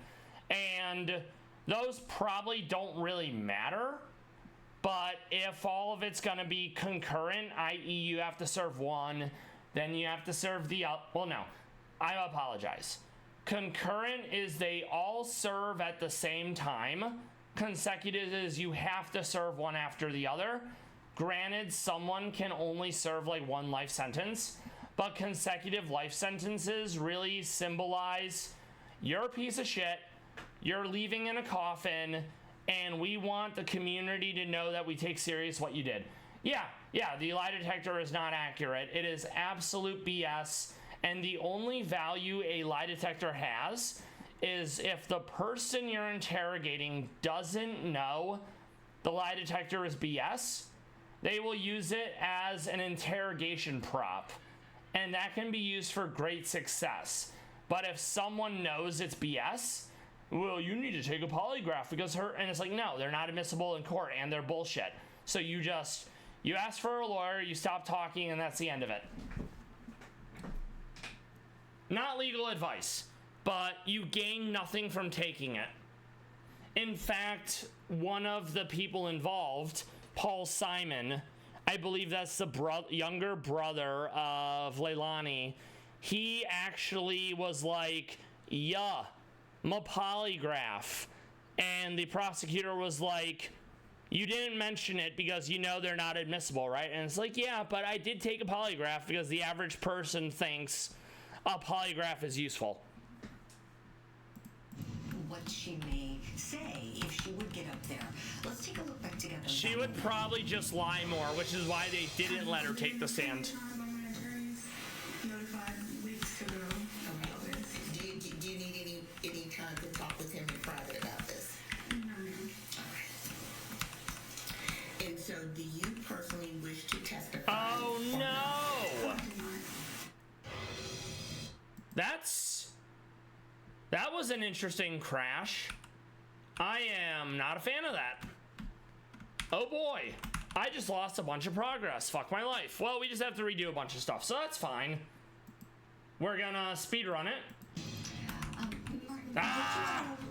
And those probably don't really matter. But if all of it's going to be concurrent, i.e. you have to serve one, then you have to serve the other. Well, no, I apologize. Concurrent is they all serve at the same time. Consecutive is you have to serve one after the other. Granted, someone can only serve like one life sentence, but consecutive life sentences really symbolize you're a piece of shit, you're leaving in a coffin, and we want the community to know that we take serious what you did. Yeah, the lie detector is not accurate. It is absolute BS, and the only value a lie detector has is if the person you're interrogating doesn't know the lie detector is BS, they will use it as an interrogation prop, and that can be used for great success. But if someone knows it's BS, well, you need to take a polygraph because and it's like, no, they're not admissible in court and they're bullshit. So you ask for a lawyer, you stop talking, and that's the end of it. Not legal advice, but you gain nothing from taking it. In fact, one of the people involved, Paul Simon, I believe that's the younger brother of Leilani, he actually was like, yeah, my polygraph. And the prosecutor was like, you didn't mention it because you know they're not admissible, right? And it's like, yeah, but I did take a polygraph because the average person thinks a polygraph is useful. What she may say if she would get up there. Let's take a look back together. She would probably just lie more, which is why they didn't let her take the stand. Notified weeks ago about this. Do you need any time to talk with him in private about this? No, ma'am. All right. And so, do you personally wish to testify? Oh no! That was an interesting crash. I am not a fan of that. Oh boy, I just lost a bunch of progress. Fuck my life. Well, we just have to redo a bunch of stuff, so that's fine. We're gonna speedrun it. Martin, were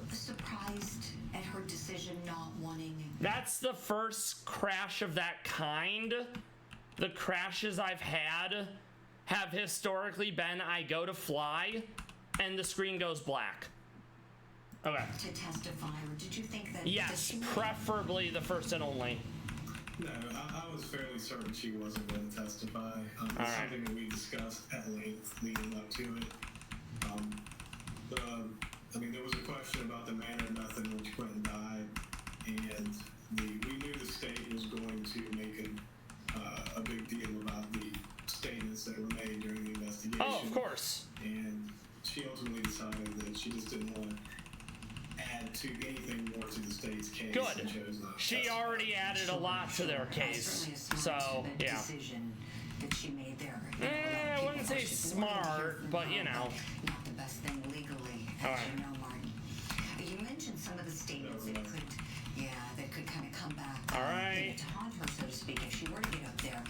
you surprised at her decision not wanting? That's the first crash of that kind. The crashes I've had have historically been I go to fly and the screen goes black. Okay. To testify, or did you think that? Yes, preferably the first and only. No, I was fairly certain she wasn't going to testify. It's something that we discussed at length leading up to it. There was a question about the manner and method in which Quentin died, and we knew the state was going to make a big deal about the statements that were made during the investigation. Oh, of course. And she ultimately decided that she just didn't want to add to anything more to the state's case. Good. And chose not to She testify. already added a lot to their case. So, yeah. Decision that she made there. I wouldn't say smart, but you know. Not the best thing legally, as you know, Martin. You mentioned some of the statements that could kind of come back. All right. To haunt her, so to speak, if she were to get up there.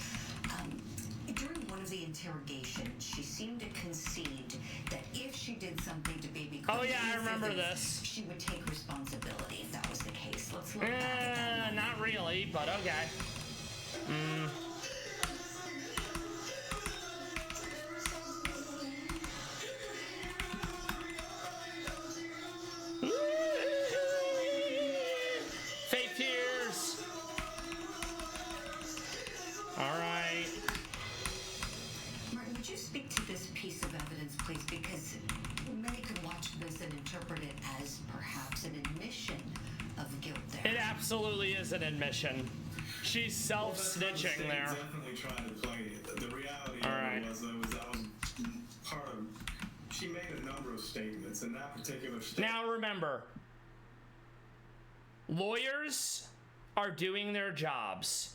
During one of the interrogations, she seemed to concede that if she did something to baby Quentin, oh yeah, I remember this. She would take responsibility if that was the case. Let's look back at that. Not really, but okay. Fake tears. All right. Martin, would you speak to this piece of evidence, please? Because many could watch this and interpret it as perhaps an admission of guilt there. It absolutely is an admission. She's self-snitching there. Definitely trying to play it. The reality All of right. it was that was part of. She made a number of statements, and that particular statement. Now remember, lawyers are doing their jobs.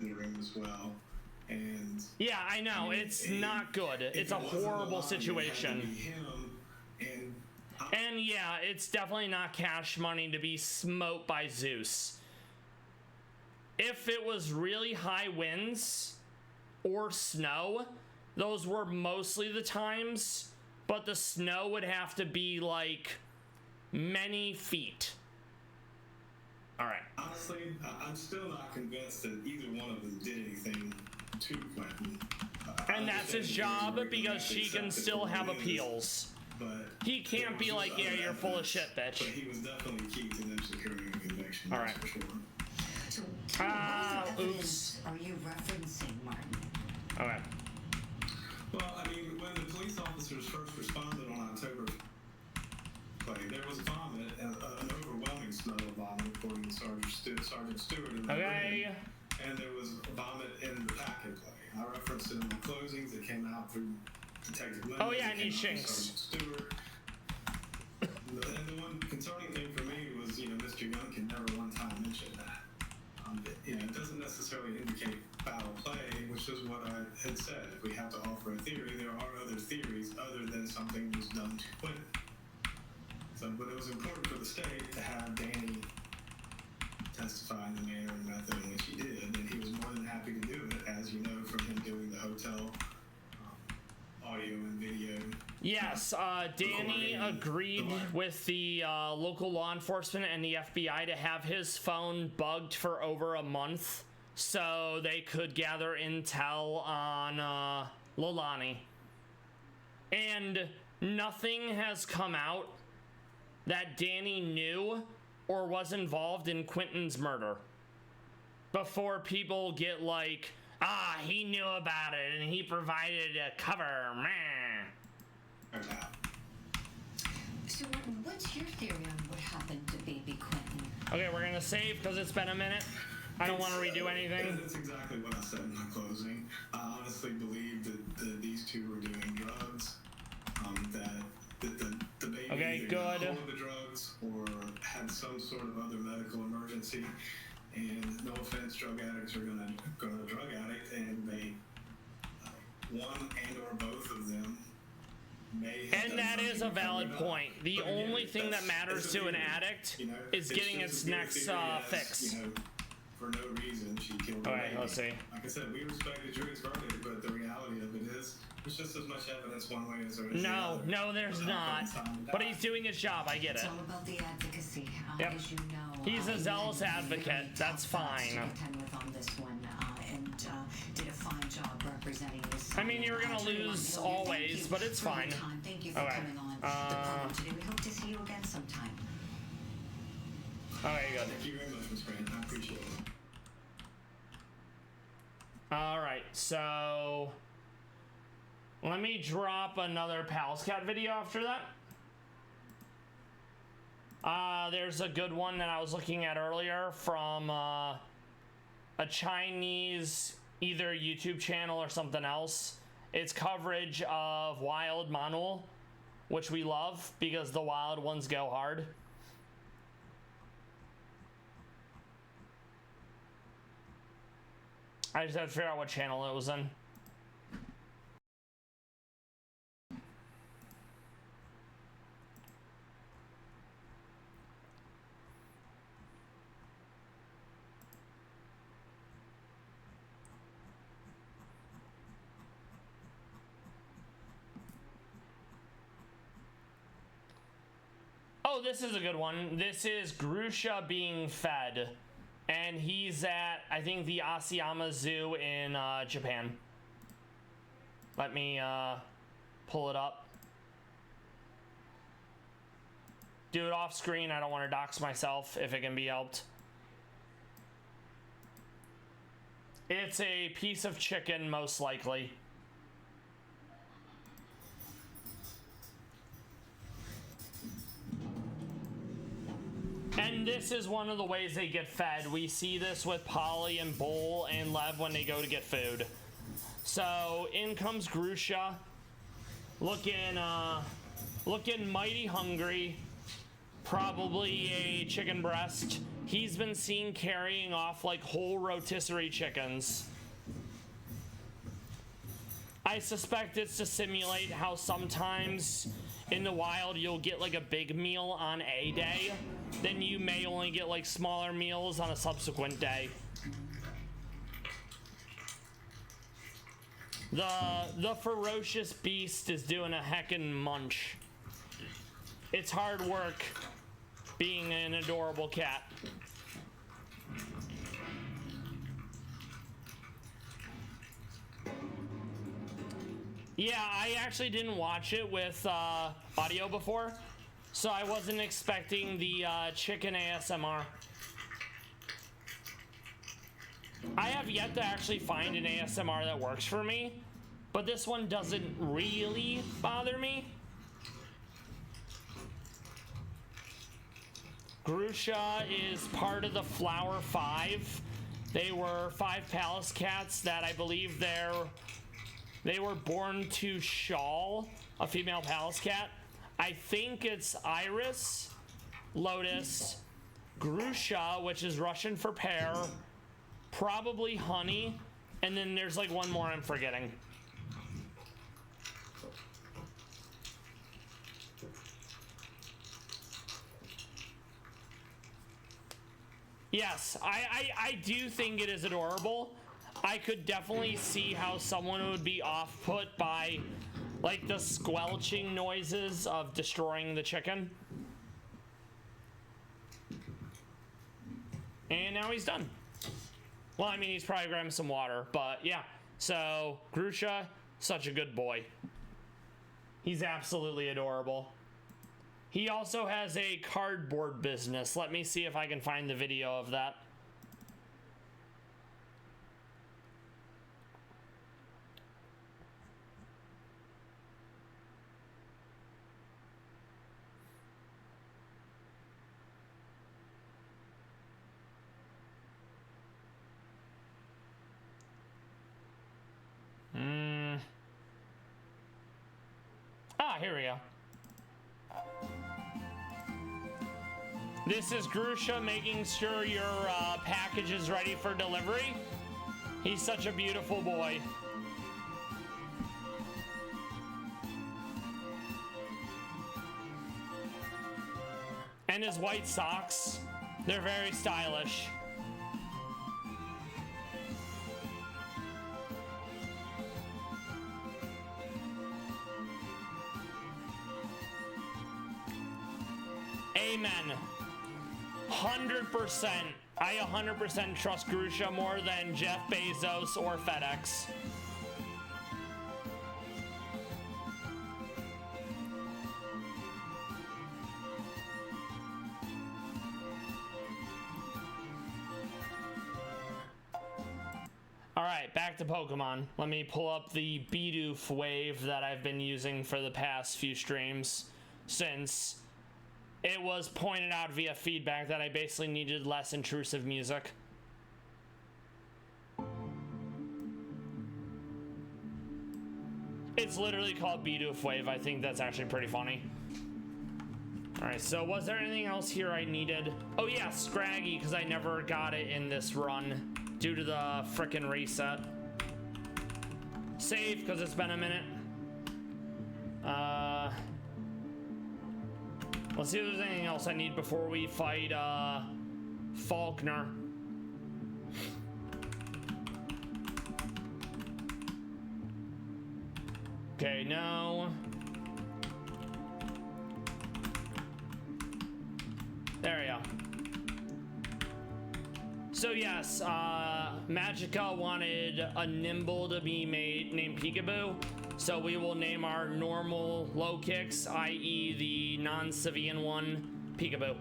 the room as well. And yeah, I know, it's not good. It's a horrible situation. And yeah, it's definitely not cash money to be smote by Zeus. If it was really high winds or snow, those were mostly the times, but the snow would have to be like many feet. All right. Honestly, I'm still not convinced that either one of them did anything to Quentin. And that's his job, because she can still have appeals. But he can't be like, yeah, you're full of shit, bitch. But he was definitely key to them securing a conviction. All right. For sure. So, oops. Are you referencing, Martin? All right. Well, I mean, when the police officers first responded on October, there was vomit, an overwhelming smell of vomit, according to Sergeant Stewart. In the room, and there was vomit in the packet play. I referenced it in my closings. It came out through Detective Lynn. Oh yeah, and he shinks. Sergeant Stewart. And the one concerning thing for me was, Mr. Young can never one time mention that. It doesn't necessarily indicate foul play, which is what I had said. If we have to offer a theory, there are other theories other than something was done to Quentin. But it was important for the state to have Danny testify in the manner and method in which he did, and he was more than happy to do it, as you know from him doing the hotel audio and video. Yes, Danny agreed with the local law enforcement and the FBI to have his phone bugged for over a month so they could gather intel on Lolani. And nothing has come out that Danny knew or was involved in Quentin's murder before people get like, he knew about it and he provided a cover, man. So what's your theory on what happened to baby Quentin? Okay, we're gonna save because it's been a minute. I don't want to redo anything. That's exactly what I said in my closing. I honestly believe that these two were doing drugs, that the baby either got hold of the drugs or had some sort of other medical emergency. And no offense, drug addicts are gonna drug addict, and they one and or both of them may have. And that is a valid point. The only thing that matters to an addict is getting its next fix. For no reason, she killed her baby. Let's see. Like I said, we respect the jury's verdict, but the reality of it is, there's just as much evidence one way as there is the other. No, there's not. But he's doing his job. I get it. It's all about the advocacy. Yep. As you know, he's a zealous advocate. That's fine. On this one, and did a fine job representing this. I mean, you're gonna lose always, but it's fine. Thank you for coming on the program today. We hope to see you again sometime. Okay, good. Thank you very much, Ms. Grant. I appreciate it. Alright, so let me drop another Pallas Cat video after that. There's a good one that I was looking at earlier from a Chinese either YouTube channel or something else. It's coverage of wild Meownwell, which we love because the wild ones go hard. I just had to figure out what channel it was in. Oh, this is a good one. This is Grusha being fed. And he's at, I think, the Asayama Zoo in Japan. Let me pull it up. Do it off screen. I don't want to dox myself if it can be helped. It's a piece of chicken, most likely. And this is one of the ways they get fed. We see this with Polly and Bull and Lev when they go to get food. So in comes Grusha, looking mighty hungry. probably a chicken breast. He's been seen carrying off like whole rotisserie chickens. I suspect it's to simulate how sometimes in the wild you'll get like a big meal on a day, then you may only get like smaller meals on a subsequent day. The ferocious beast is doing a heckin' munch. It's hard work being an adorable cat. Yeah, I actually didn't watch it with audio before, so I wasn't expecting the chicken ASMR. I have yet to actually find an ASMR that works for me, but this one doesn't really bother me. Grusha is part of the Flower 5. They were 5 Pallas Cats that I believe they were born to Shawl, a female Pallas Cat. I think it's Iris, Lotus, Grusha, which is Russian for pear, probably Honey, and then there's like one more I'm forgetting. Yes, I do think it is adorable. I could definitely see how someone would be off-put by like the squelching noises of destroying the chicken. And now he's done. Well, I mean, he's probably grabbing some water, but yeah. So, Grusha, such a good boy. He's absolutely adorable. He also has a cardboard business. Let me see if I can find the video of that. Here we go. This is Grusha making sure your package is ready for delivery. He's such a beautiful boy. And his white socks, they're very stylish. Amen. 100%. I 100% trust Grusha more than Jeff Bezos or FedEx. Alright, back to Pokemon. Let me pull up the Bidoof wave that I've been using for the past few streams, since it was pointed out via feedback that I basically needed less intrusive music. It's literally called Bidoof Wave. I think that's actually pretty funny. Alright, so was there anything else here I needed? Oh yeah, Scraggy, because I never got it in this run due to the frickin' reset. Save, because it's been a minute. Let's see if there's anything else I need before we fight Faulkner. Okay, no. There we go. So yes, Magica wanted a Nimble to be named Peekaboo. So we will name our normal low kicks, i.e. the non-Sevian one, Peekaboo.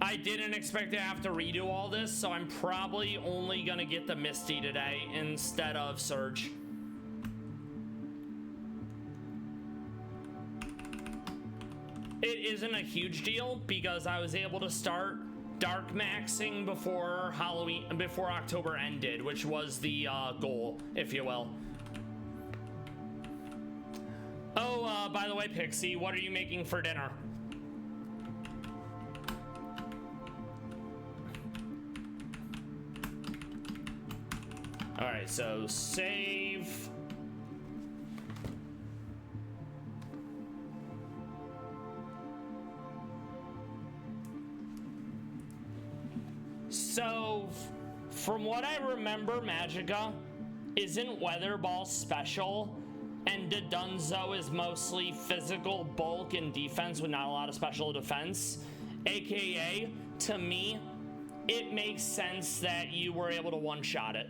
I didn't expect to have to redo all this, so I'm probably only gonna get the Misty today instead of Surge. isn't a huge deal because I was able to start dark maxing before before October ended, which was the goal, if you will. Oh, by the way, Pixie, what are you making for dinner? All right, so save. So, from what I remember, Magicka isn't Weather Ball special, and Dodunzo is mostly physical bulk and defense with not a lot of special defense. AKA, to me, it makes sense that you were able to one-shot it.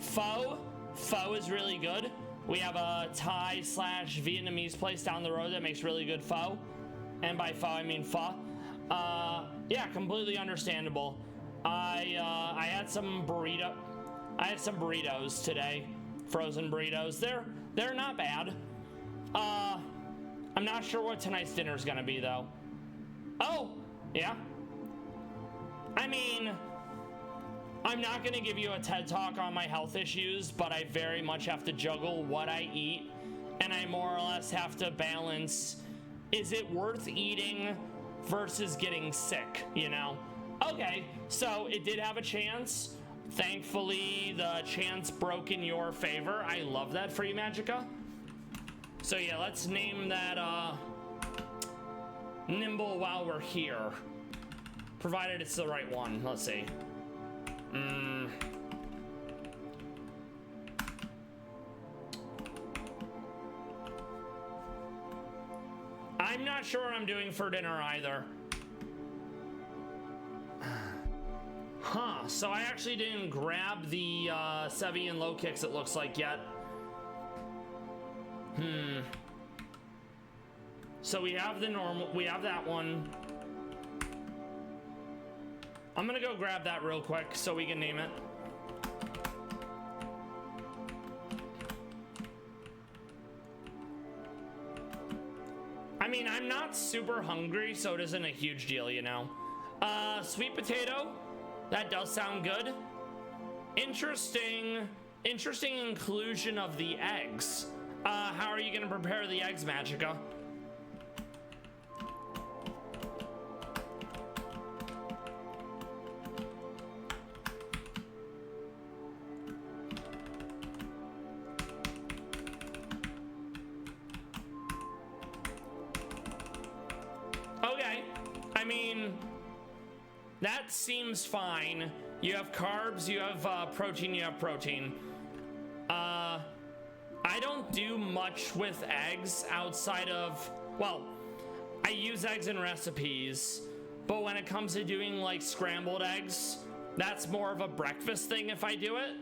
Pho is really good. We have a Thai / Vietnamese place down the road that makes really good pho. And by pho, I mean pho. Yeah, completely understandable. I had some burritos today. Frozen burritos. They're not bad. I'm not sure what tonight's dinner is gonna be though. Oh, yeah. I mean, I'm not gonna give you a TED talk on my health issues, but I very much have to juggle what I eat, and I more or less have to balance, is it worth eating versus getting sick, you know? Okay, so it did have a chance. Thankfully, the chance broke in your favor. I love that for you, Magicka. So yeah, let's name that Nimble while we're here. Provided it's the right one. Let's see. I'm not sure what I'm doing for dinner either. Huh, so I actually didn't grab the Sevian low kicks, it looks like, yet. So we have the normal, we have that one. I'm gonna go grab that real quick so we can name it. I mean, I'm not super hungry, so it isn't a huge deal, you know. Sweet potato, that does sound good. Interesting inclusion of the eggs. How are you gonna prepare the eggs, Magicka? Okay, I mean, that seems fine. You have carbs, you have protein, you have protein. I don't do much with eggs outside of, well, I use eggs in recipes, but when it comes to doing like scrambled eggs, that's more of a breakfast thing if I do it.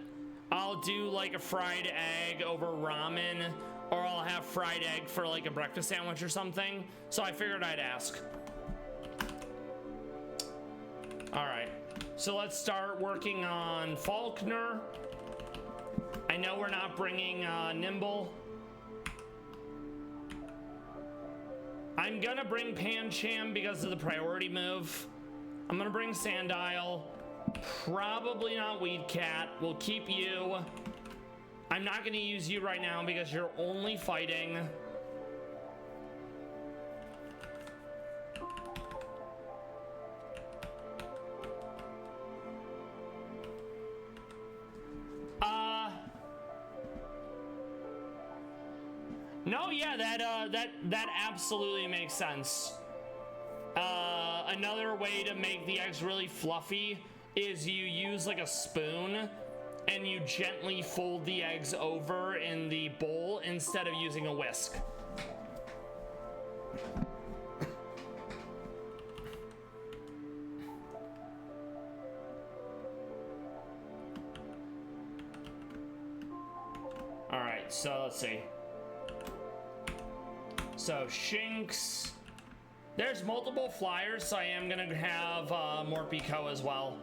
I'll do like a fried egg over ramen, or I'll have fried egg for like a breakfast sandwich or something. So I figured I'd ask. All right, so let's start working on Faulkner. I know we're not bringing Nimble. I'm gonna bring Pancham because of the priority move. I'm gonna bring Sandile. Probably not Weedcat. We'll keep you. I'm not gonna use you right now because you're only fighting. No, yeah, that absolutely makes sense. Another way to make the eggs really fluffy is you use like a spoon and you gently fold the eggs over in the bowl instead of using a whisk. All right, so let's see. So Shinx, there's multiple flyers, so I am gonna have Morpeko as well.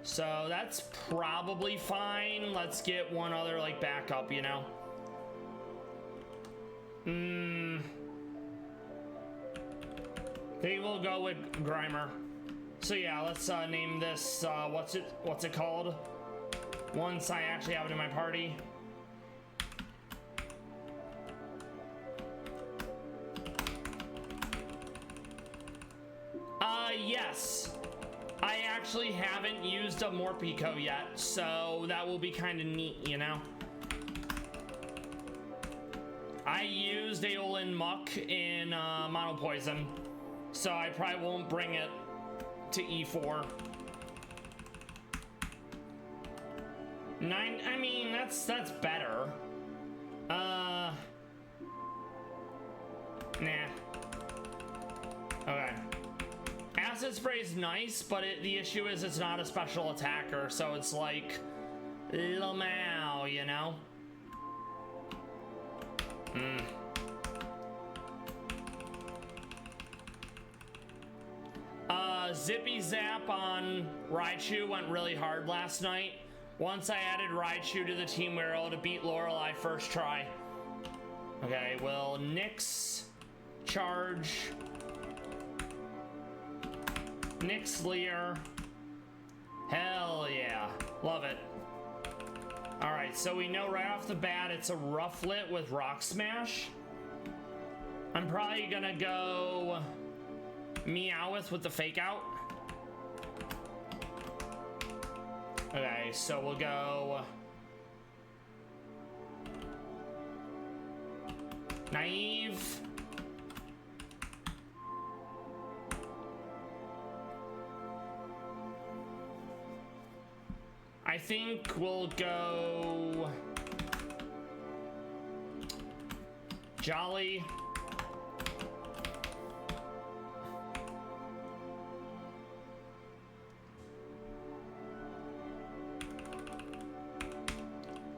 So that's probably fine. Let's get one other like backup, you know. They will go with Grimer. So yeah, let's name this, what's it called? Once I actually have it in my party. Yes. I actually haven't used a Morpeko yet, so that will be kind of neat, you know? I used Aeolin Muck in Mono Poison, so I probably won't bring it to E4. 9, I mean, that's better. Nah. Okay. Acid Spray is nice, but the issue is it's not a special attacker, so it's like Lamau, you know? Zippy Zap on Raichu went really hard last night. Once I added Raichu to the team, we were able to beat Lorelei first try. Okay, will Nyx charge? Nyx Leer. Hell yeah. Love it. Alright, so we know right off the bat it's a Rufflet with Rock Smash. I'm probably gonna go Meowth with the Fake Out. Okay, so we'll go Naive. I think we'll go Jolly.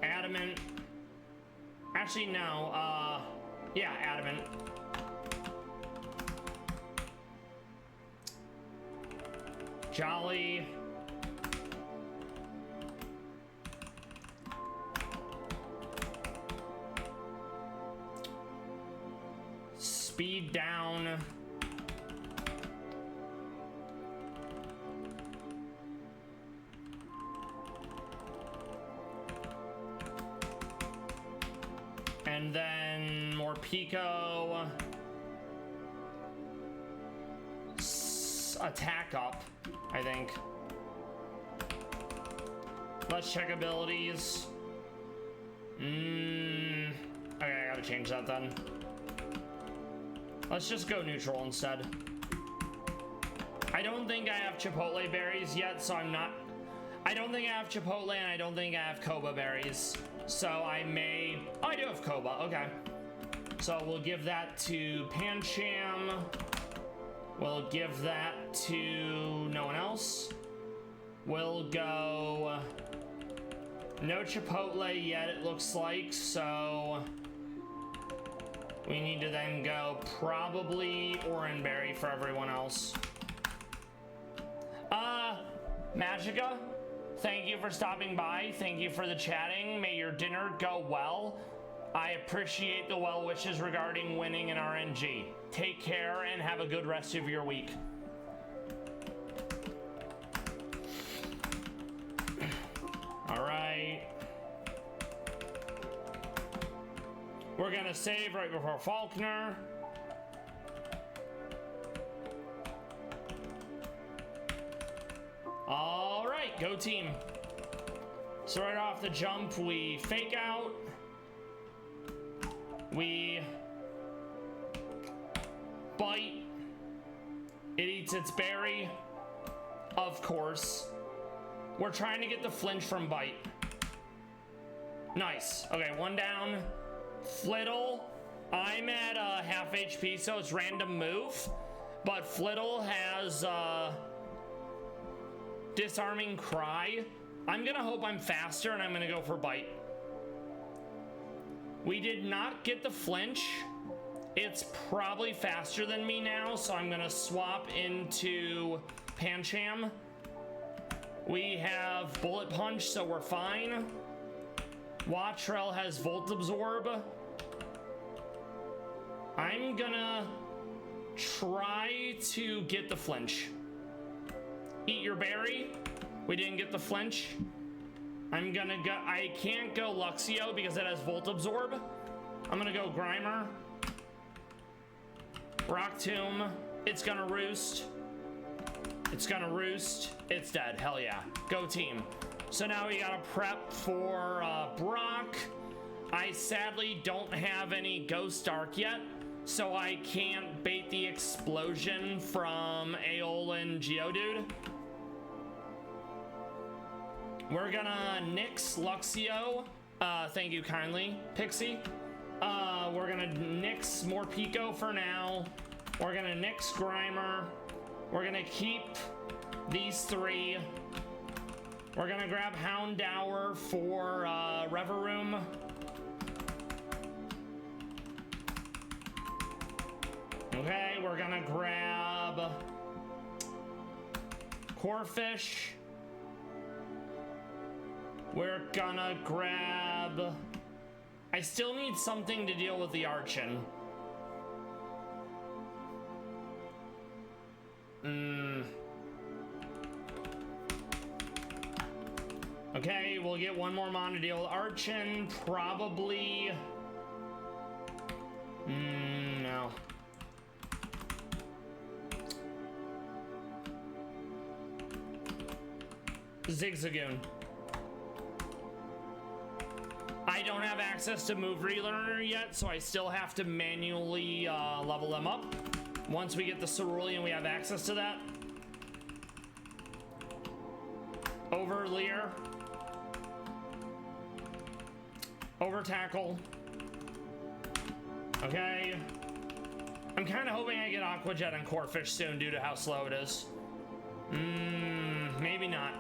Adamant. Actually, no. Yeah, Adamant. Jolly. Speed down. And then more Pico. Attack up, I think. Let's check abilities. Okay, I gotta change that then. Let's just go neutral instead. I don't think I have Chipotle berries yet, so I'm not... I don't think I have Chipotle, and I don't think I have Koba berries. So I may... Oh, I do have Koba, okay. So we'll give that to Pancham. We'll give that to no one else. We'll go... No Chipotle yet, it looks like, so... We need to then go probably Oranberry for everyone else. Magica, thank you for stopping by. Thank you for the chatting. May your dinner go well. I appreciate the well wishes regarding winning an RNG. Take care and have a good rest of your week. All right. We're gonna save right before Faulkner. All right, go team. So right off the jump, we Fake Out. We Bite. It eats its berry. Of course. We're trying to get the flinch from Bite. Nice. Okay, one down. Flittle. I'm at half HP, so it's random move. But Flittle has Disarming Cry. I'm gonna hope I'm faster, and I'm gonna go for Bite. We did not get the flinch. It's probably faster than me now, so I'm gonna swap into Pancham. We have Bullet Punch, so we're fine. Wattrell has Volt Absorb. I'm gonna try to get the flinch. Eat your berry. We didn't get the flinch. I'm gonna go. I can't go Luxio because it has Volt Absorb. I'm gonna go Grimer. Rock Tomb. It's gonna roost. It's gonna roost. It's dead. Hell yeah. Go team. So now we gotta prep for Brock. I sadly don't have any Ghost Arc yet, so I can't bait the explosion from Aeol and Geodude. We're gonna nix Luxio. Thank you kindly, Pixie. We're gonna nix Morpeko for now. We're gonna nix Grimer. We're gonna keep these three. We're gonna grab Houndour for Reveroom. Okay, we're gonna grab Corphish. We're gonna grab... I still need something to deal with the Archon. Okay, we'll get one more mon to deal with Archon. Probably... no. Zigzagoon. I don't have access to Move Relearner yet, so I still have to manually level them up. Once we get the Cerulean, we have access to that. Over Leer. Over Tackle. Okay. I'm kind of hoping I get Aqua Jet and Corphish soon due to how slow it is. Maybe not.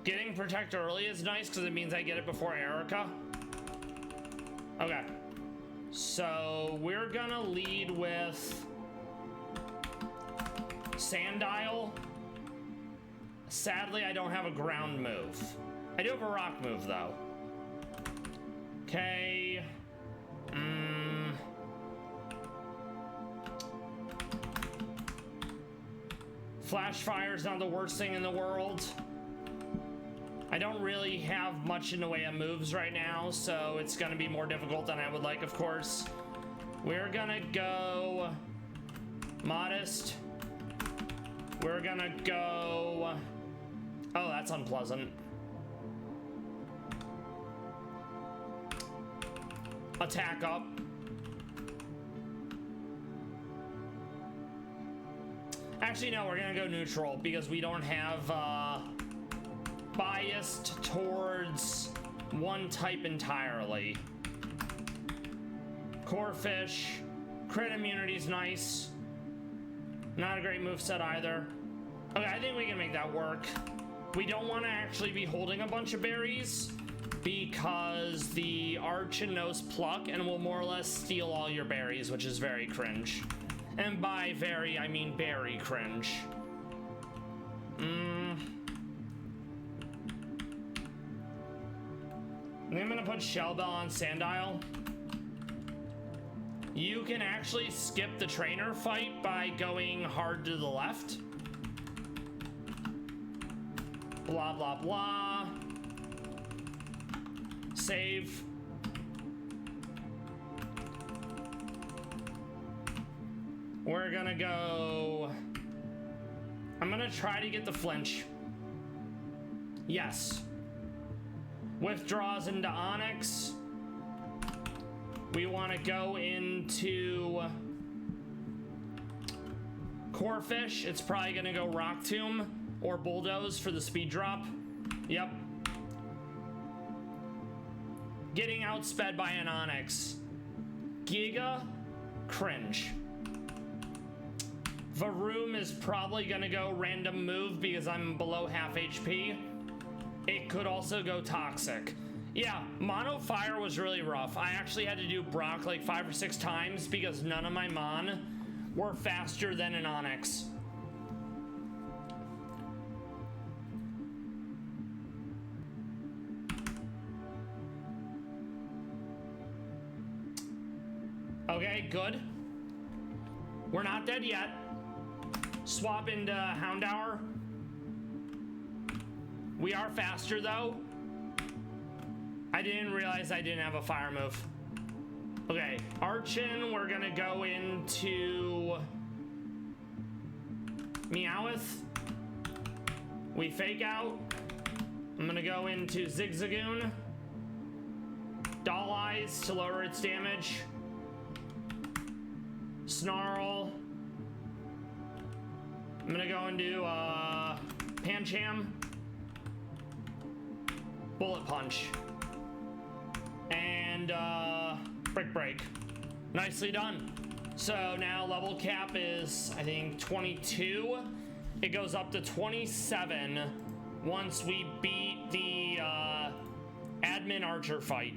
Getting Protect early is nice because it means I get it before Erica. Okay. So we're gonna lead with Sandile. Sadly, I don't have a ground move. I do have a rock move though. Okay. Flash Fire is not the worst thing in the world. I don't really have much in the way of moves right now, so it's gonna be more difficult than I would like, of course. We're gonna go Modest. We're gonna go... Oh, that's unpleasant. Attack up. Actually, no, we're gonna go neutral because we don't have biased towards one type entirely. Corphish. Crit immunity's nice. Not a great moveset either. Okay, I think we can make that work. We don't want to actually be holding a bunch of berries because the Archon knows Pluck and will more or less steal all your berries, which is very cringe. And by very, I mean berry cringe. I'm gonna put Shellbell on Sandile. You can actually skip the trainer fight by going hard to the left. Blah, blah, blah. Save. We're gonna go... I'm gonna try to get the flinch. Yes. Withdraws into Onyx. We want to go into Corphish. It's probably going to go Rock Tomb or Bulldoze for the speed drop. Yep. Getting outsped by an Onyx. Giga cringe. Varoom is probably going to go random move because I'm below half HP. It could also go Toxic. Yeah, Mono Fire was really rough. I actually had to do Brock like 5 or 6 times because none of my Mon were faster than an Onyx. Okay, good. We're not dead yet. Swap into Houndour. We are faster though. I didn't realize I didn't have a fire move. Okay, Archon, we're gonna go into Meowth. We fake out. I'm gonna go into Zigzagoon. Doll Eyes to lower its damage. Snarl. I'm gonna go into Pancham. Bullet Punch. And Break. Nicely done. So now level cap is, I think, 22. It goes up to 27 once we beat the admin archer fight.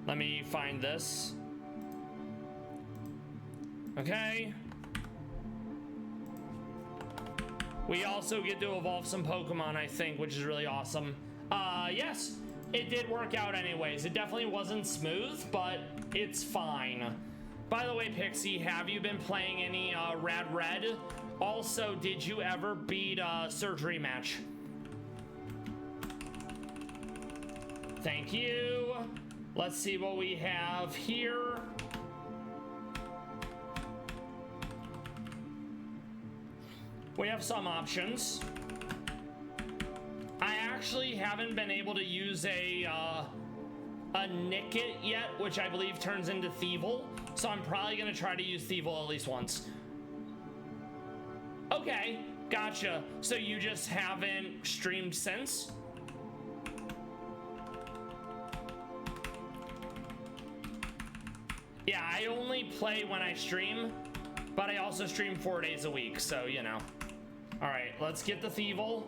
Let me find this. Okay. We also get to evolve some Pokemon, I think, which is really awesome. Yes, it did work out anyways. It definitely wasn't smooth, but it's fine. By the way, Pixie, have you been playing any Rad Red? Also, did you ever beat Surgery Match? Thank you. Let's see what we have here. We have some options. I actually haven't been able to use a Nickit yet, which I believe turns into Thievul. So I'm probably gonna try to use Thievul at least once. Okay, gotcha. So you just haven't streamed since? Yeah, I only play when I stream, but I also stream 4 days a week, so you know. All right, let's get the Thievul.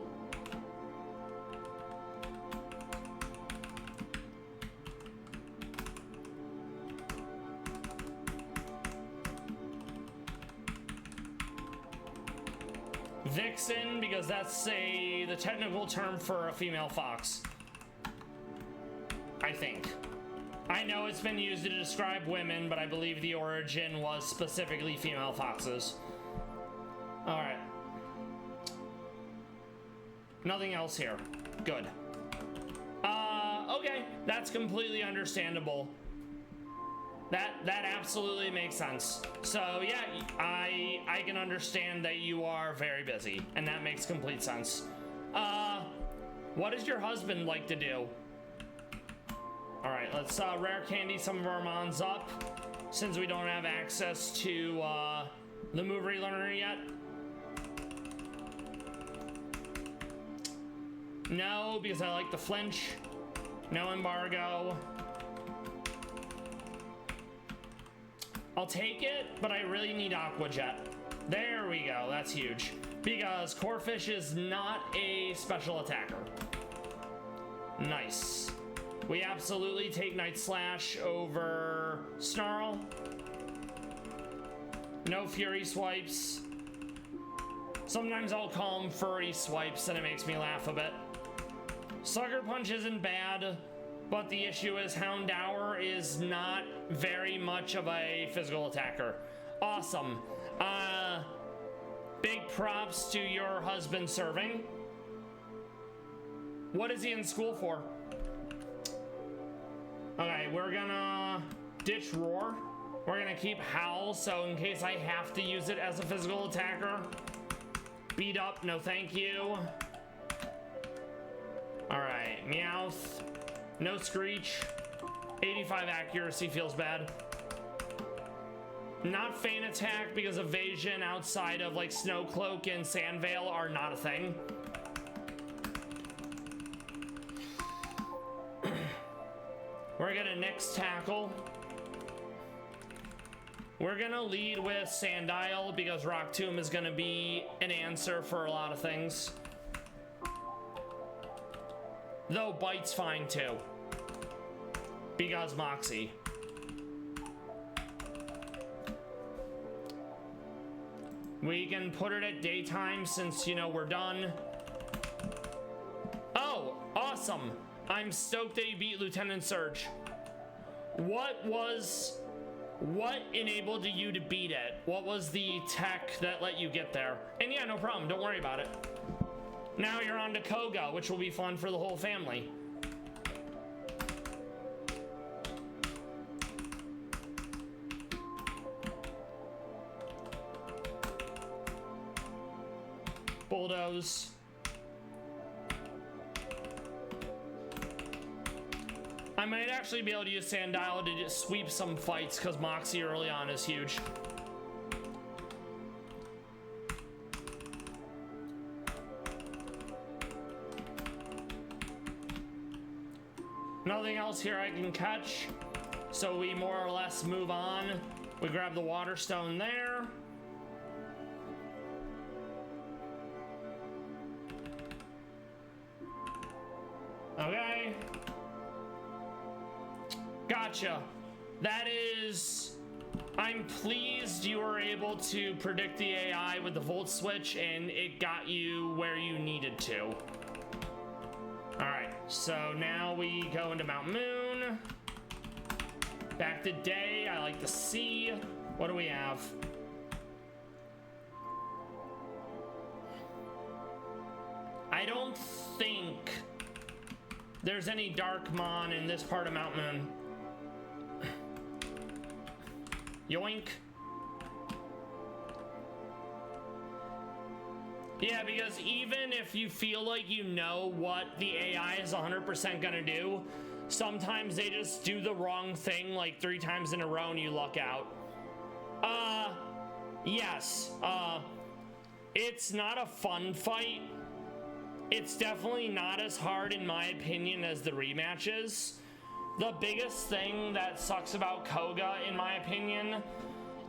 Vixen, because that's the technical term for a female fox. I think. I know it's been used to describe women, but I believe the origin was specifically female foxes. All right. Nothing else here. Good. Okay, that's completely understandable. That absolutely makes sense. So yeah, I can understand that you are very busy, and that makes complete sense. What does your husband like to do? All right, let's rare candy some of our mons up, since we don't have access to the move relearner yet. No, because I like the flinch. No embargo. I'll take it, but I really need Aqua Jet. There we go, that's huge. Because Corphish is not a special attacker. Nice. We absolutely take Night Slash over Snarl. No Fury Swipes. Sometimes I'll call them Furry Swipes and it makes me laugh a bit. Sucker Punch isn't bad, but the issue is Houndour is not very much of a physical attacker. Awesome. Big props to your husband serving. What is he in school for? Okay, we're gonna ditch Roar. We're gonna keep Howl, so in case I have to use it as a physical attacker. Beat up, no thank you. Alright, Meowth. No Screech. 85 accuracy feels bad. Not Feint Attack because evasion outside of like Snow Cloak and Sandveil are not a thing. We're gonna next tackle. We're gonna lead with Sandile because Rock Tomb is gonna be an answer for a lot of things. Though Bite's fine too. Because Moxie. We can put it at daytime since, you know, we're done. Oh, awesome. I'm stoked that you beat Lieutenant Surge. What was What enabled you to beat it? What was the tech that let you get there? And yeah, no problem. Don't worry about it. Now you're on to Koga, which will be fun for the whole family. Bulldoze. I might actually be able to use Sandile to just sweep some fights because Moxie early on is huge. Nothing else here I can catch, so we more or less move on. We grab the water stone there. Okay. Gotcha. That is... I'm pleased you were able to predict the AI with the volt switch and it got you where you needed to. Alright, so now we go into Mount Moon. Back to day, I like the sea. What do we have? I don't think there's any Darkmon in this part of Mount Moon. Yoink. Yeah, because even if you feel like you know what the AI is 100% gonna do, sometimes they just do the wrong thing like 3 times in a row and you luck out. Yes. It's not a fun fight. It's definitely not as hard, in my opinion, as the rematches. The biggest thing that sucks about Koga, in my opinion,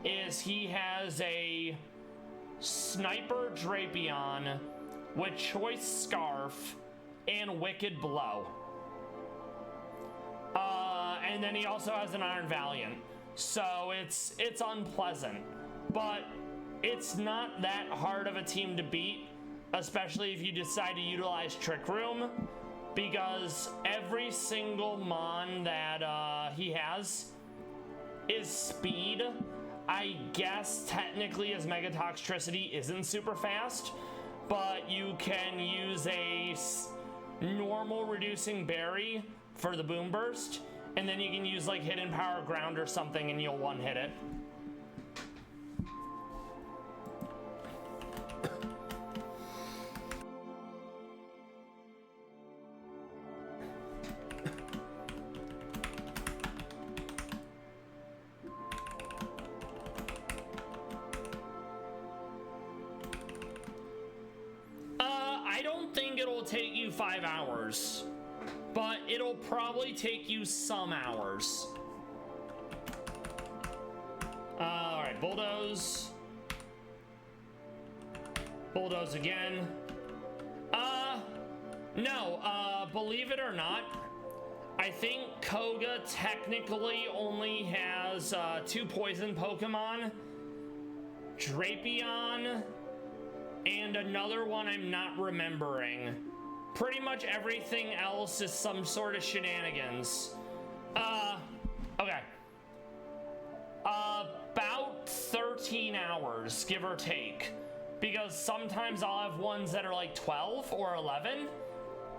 is he has a Sniper Drapion with Choice Scarf and Wicked Blow. And then he also has an Iron Valiant. So it's unpleasant. But it's not that hard of a team to beat, especially if you decide to utilize Trick Room, because every single Mon that he has is speed. I guess technically his Mega Toxtricity isn't super fast, but you can use a normal reducing berry for the Boom Burst, and then you can use like Hidden Power Ground or something and you'll one-hit it. I don't think it'll take you 5 hours, but it'll probably take you some hours. All right, Bulldoze. Bulldoze again. No, believe it or not, I think Koga technically only has 2 poison Pokemon, Drapion, and another one I'm not remembering. Pretty much everything else is some sort of shenanigans. Okay. About 13 hours, give or take. Because sometimes I'll have ones that are like 12 or 11.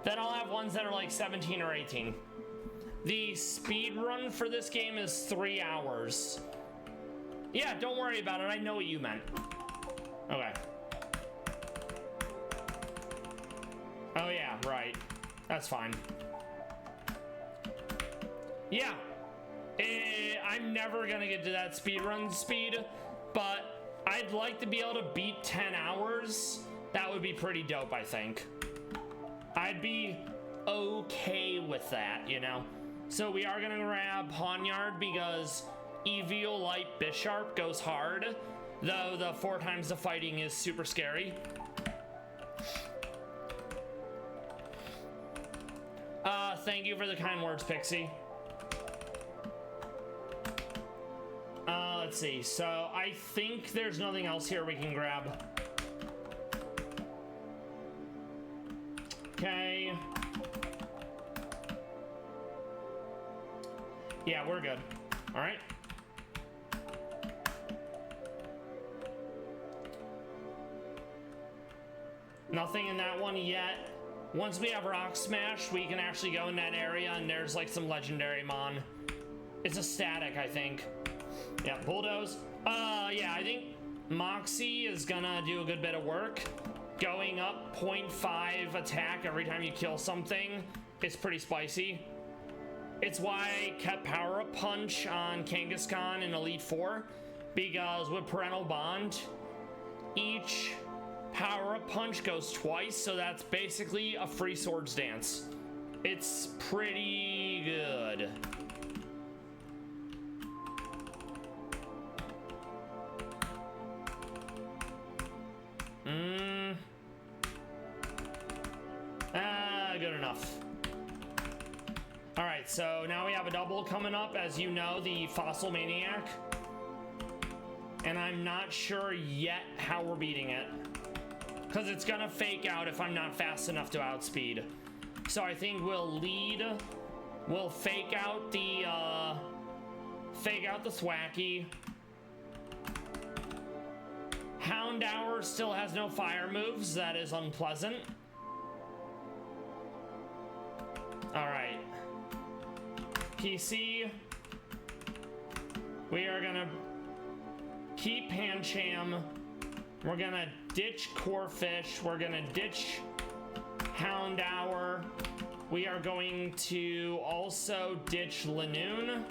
Then I'll have ones that are like 17 or 18. The speed run for this game is 3 hours. Yeah, don't worry about it. I know what you meant. Okay. Oh yeah, right. That's fine. Yeah. I'm never gonna get to that speedrun speed, but I'd like to be able to beat 10 hours. That would be pretty dope, I think. I'd be okay with that, you know? So we are gonna grab Pawnyard because Eviolite Bisharp goes hard, though the 4 times the fighting is super scary. Thank you for the kind words, Pixie. Let's see. So I think there's nothing else here we can grab. Okay. Yeah, we're good. All right. Nothing in that one yet. Once we have Rock Smash, we can actually go in that area and there's like some legendary mon. It's a static, I think. Yeah, Bulldoze. Yeah, I think Moxie is gonna do a good bit of work. Going up 0.5 attack every time you kill something is pretty spicy. It's why I kept Power Up Punch on Kangaskhan in Elite 4, because with Parental Bond, each Power Up Punch goes twice, so that's basically a free Swords Dance. It's pretty good. Good enough. All right, so now we have a double coming up, as you know, the Fossil Maniac. And I'm not sure yet how we're beating it, because it's gonna fake out if I'm not fast enough to outspeed. So I think we'll fake out the Thwacky. Houndour still has no fire moves. That is unpleasant. All right. PC. We are gonna keep Pancham. We're gonna ditch Corphish. We're gonna ditch Houndour. We are going to also ditch Lanoon.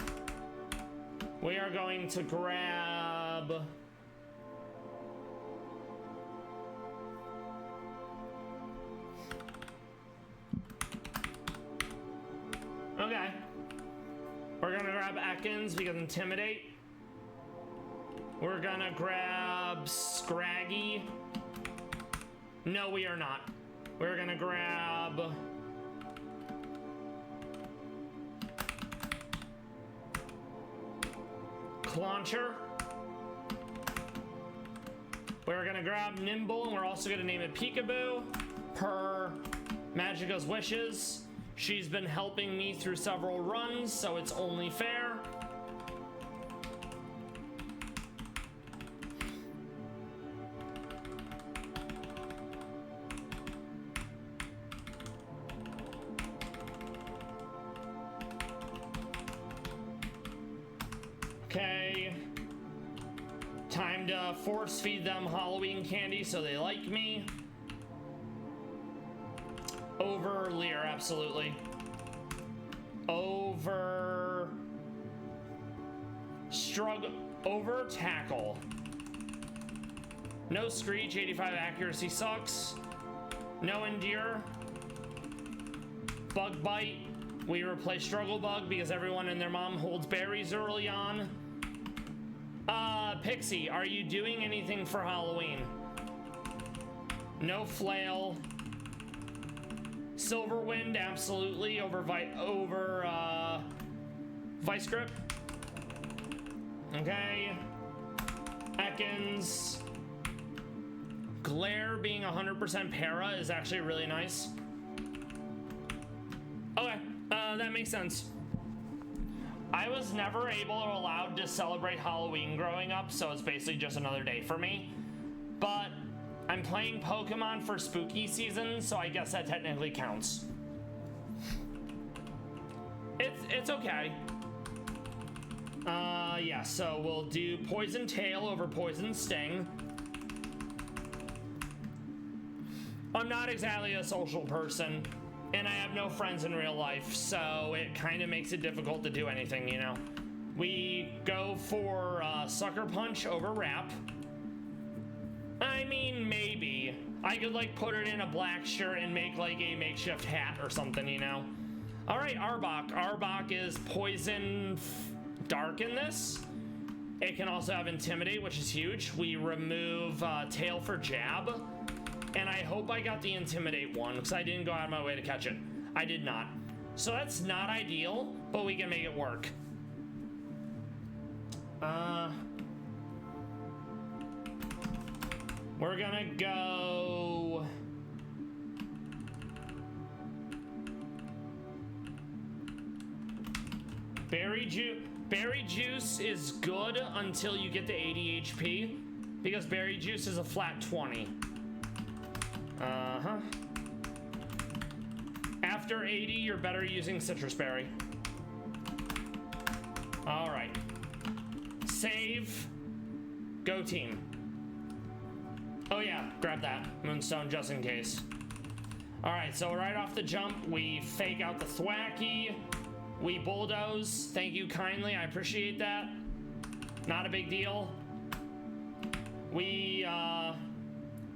We are going to grab... Okay. We're gonna grab Ekans because Intimidate. We're gonna grab Scraggy. No, we are not. We're gonna grab... Clauncher. We're gonna grab Nimble, and we're also gonna name it Peekaboo per Magica's wishes. She's been helping me through several runs, so it's only fair. Okay. Time to force feed them Halloween candy so they like me. Over Lear, absolutely. Over Tackle. No Screech, 85 accuracy sucks. No Endure. Bug Bite. We replace Struggle Bug because everyone and their mom holds berries early on. Pixie, are you doing anything for Halloween? No Flail. Silverwind, absolutely, over Vice Grip. Okay. Ekans. Glare being 100% para is actually really nice. Okay, that makes sense. I was never able or allowed to celebrate Halloween growing up, so it's basically just another day for me. But I'm playing Pokemon for spooky season, so I guess that technically counts. It's okay. Yeah, so we'll do Poison Tail over Poison Sting. I'm not exactly a social person, and I have no friends in real life, so it kind of makes it difficult to do anything, you know? We go for Sucker Punch over Wrap. I mean, maybe. I could, like, put it in a black shirt and make, like, a makeshift hat or something, you know? Alright, Arbok. Arbok is Poison Dark in this. It can also have Intimidate, which is huge. We remove Tail for Jab. And I hope I got the Intimidate one, because I didn't go out of my way to catch it. I did not. So that's not ideal, but we can make it work. We're gonna go... Berry Juice is good until you get to 80 HP, because Berry Juice is a flat 20. After 80, you're better using citrus berry. All right. Save. Go team. Oh yeah, grab that moonstone just in case. All right, so right off the jump, we fake out the thwacky. We bulldoze. Thank you kindly. I appreciate that. Not a big deal.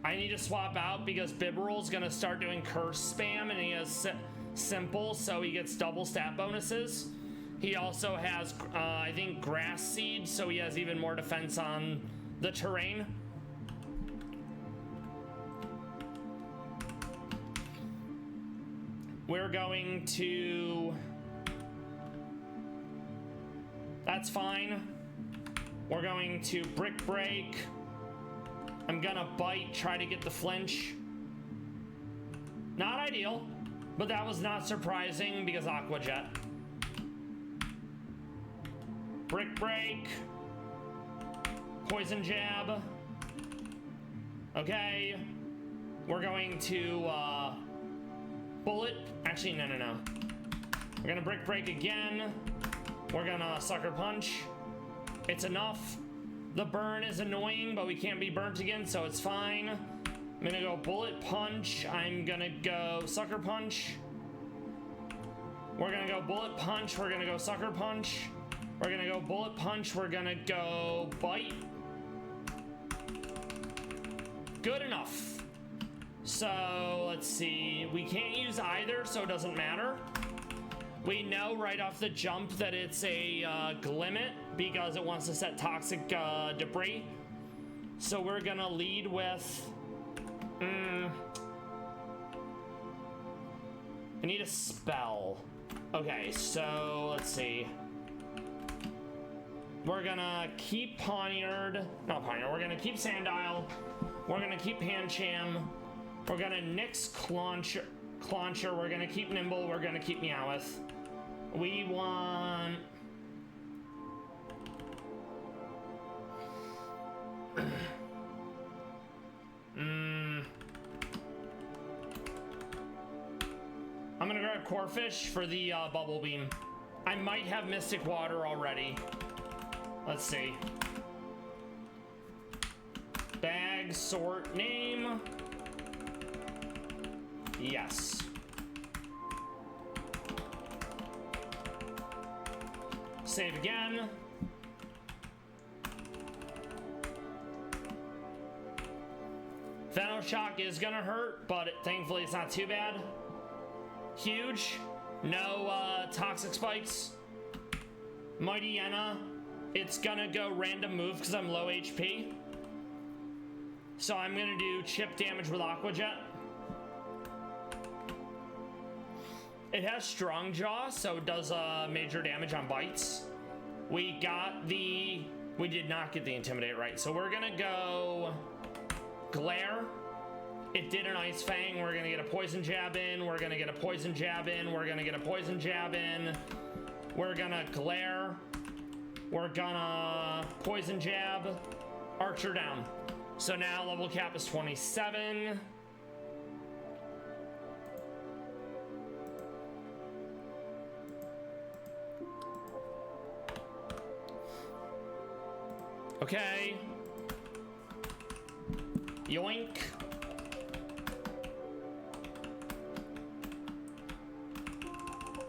I need to swap out because Bibberl's gonna start doing curse spam, and he has simple, so he gets double stat bonuses. He also has, I think, grass seed, so he has even more defense on the terrain. We're going to... That's fine. We're going to brick break. I'm gonna bite, try to get the flinch. Not ideal, but that was not surprising because Aqua Jet. Brick break. Poison jab. Okay. We're going to bullet. Actually, no. We're gonna brick break again. We're gonna sucker punch. It's enough. The burn is annoying, but we can't be burnt again, so it's fine. I'm gonna go bullet punch. I'm gonna go sucker punch. We're gonna go bullet punch. We're gonna go sucker punch. We're gonna go bullet punch. We're gonna go bite. Good enough. So let's see. We can't use either, so it doesn't matter. We know right off the jump that it's a Glimmet because it wants to set toxic debris. So we're gonna lead with... I need a spell. Okay, so let's see. We're gonna keep Poniard. Not Poniard, we're gonna keep Sandile. We're gonna keep Pancham. We're gonna nix Clauncher. We're gonna keep Nimble. We're gonna keep Meowth. We want... I'm gonna grab Corphish for the Bubble Beam. I might have Mystic Water already. Let's see. Bag, sort, name. Yes. Save again. Venoshock is gonna hurt, but thankfully it's not too bad. Huge. No toxic spikes. Mighty Yenna. It's gonna go random move because I'm low HP. So I'm gonna do chip damage with Aqua Jet. It has Strong Jaw, so it does major damage on bites. We did not get the Intimidate right, so we're gonna go Glare. It did an Ice Fang. We're gonna get a Poison Jab in. We're gonna get a Poison Jab in. We're gonna get a Poison Jab in. We're gonna Glare. We're gonna Poison Jab. Archer down. So now level cap is 27. Okay. Yoink.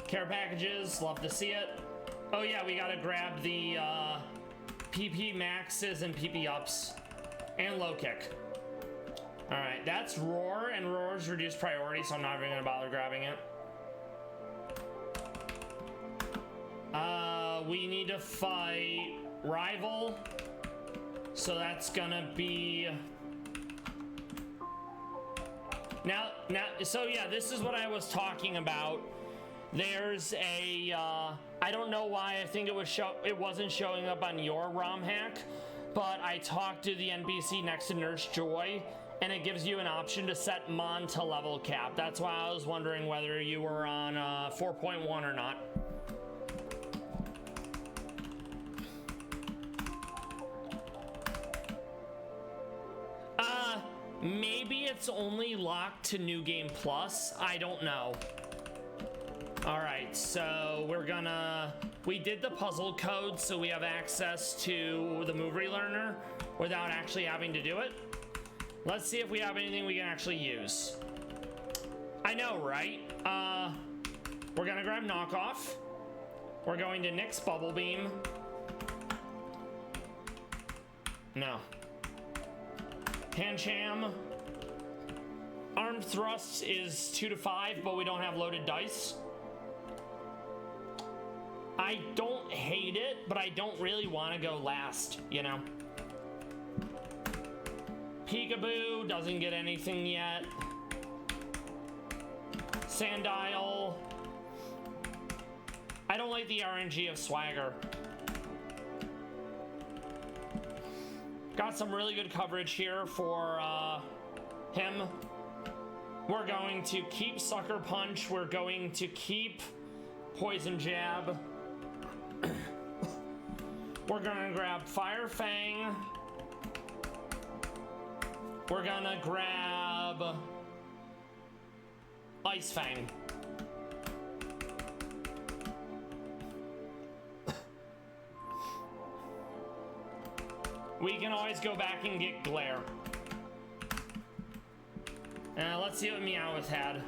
Care packages, love to see it. Oh yeah, we gotta grab the PP maxes and PP ups and low kick. All right, that's Roar, and Roar's reduced priority, so I'm not even gonna bother grabbing it. We need to fight Rival, so that's gonna be now. So yeah, this is what I was talking about. There's a I don't know why. I think it wasn't showing up on your ROM hack, but I talked to the NPC next to Nurse Joy, and it gives you an option to set Mon to level cap. That's why I was wondering whether you were on 4.1 or not. Maybe it's only locked to New Game Plus. I don't know. All right, so we did the puzzle code, so we have access to the movie learner without actually having to do it. Let's see if we have anything we can actually use. I know, right? We're gonna grab knockoff. We're going to Nyx Bubble Beam. No. Pancham. Armed thrust is 2 to 5, but we don't have loaded dice. I don't hate it, but I don't really want to go last, you know? Peekaboo doesn't get anything yet. Sandile. I don't like the RNG of Swagger. Got some really good coverage here for him. We're going to keep Sucker Punch. We're going to keep Poison Jab. We're gonna grab Fire Fang. We're gonna grab Ice Fang. We can always go back and get Glare. Let's see what Meowth had.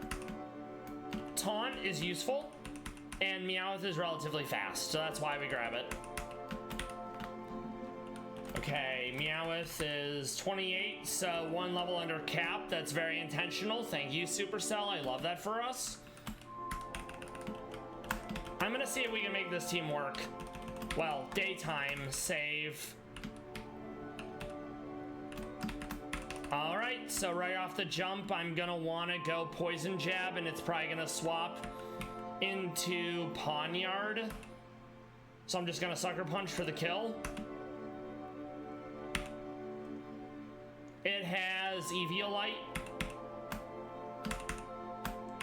Taunt is useful, and Meowth is relatively fast, so that's why we grab it. Okay, Meowth is 28, so 1 level under cap. That's very intentional. Thank you, Supercell. I love that for us. I'm gonna see if we can make this team work. Well, daytime save. All right, so right off the jump, I'm gonna wanna go Poison Jab, and it's probably gonna swap into Pawnyard. So I'm just gonna Sucker Punch for the kill. It has Eviolite.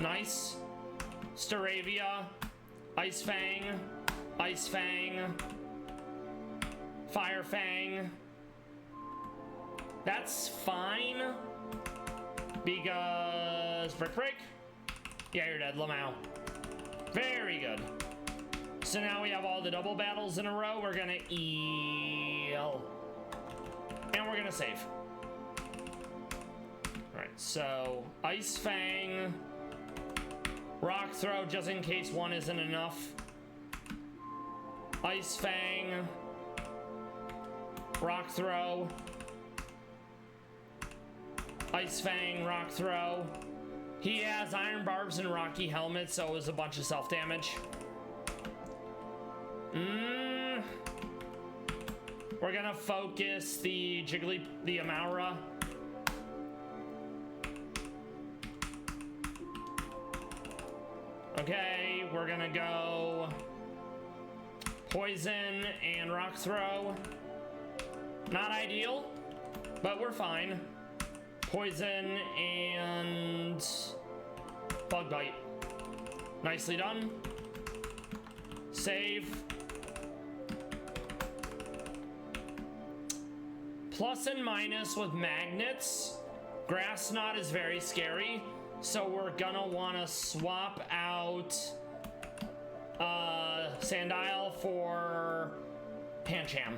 Nice. Staravia. Ice Fang. Ice Fang. Fire Fang. That's fine. Because... Break. Yeah, you're dead. Lamau. Very good. So now we have all the double battles in a row. We're gonna heal. And we're gonna save. Alright, so Ice Fang. Rock Throw, just in case one isn't enough. Ice Fang. Rock Throw. Ice Fang, Rock Throw. He has Iron Barbs and Rocky Helmet, so it was a bunch of self-damage. We're gonna focus the the Amaura. Okay, we're gonna go Poison and Rock Throw. Not ideal, but we're fine. Poison and Bug Bite. Nicely done. Save. Plus and minus with magnets. Grass Knot is very scary, so we're gonna wanna swap out Sandile for Pancham.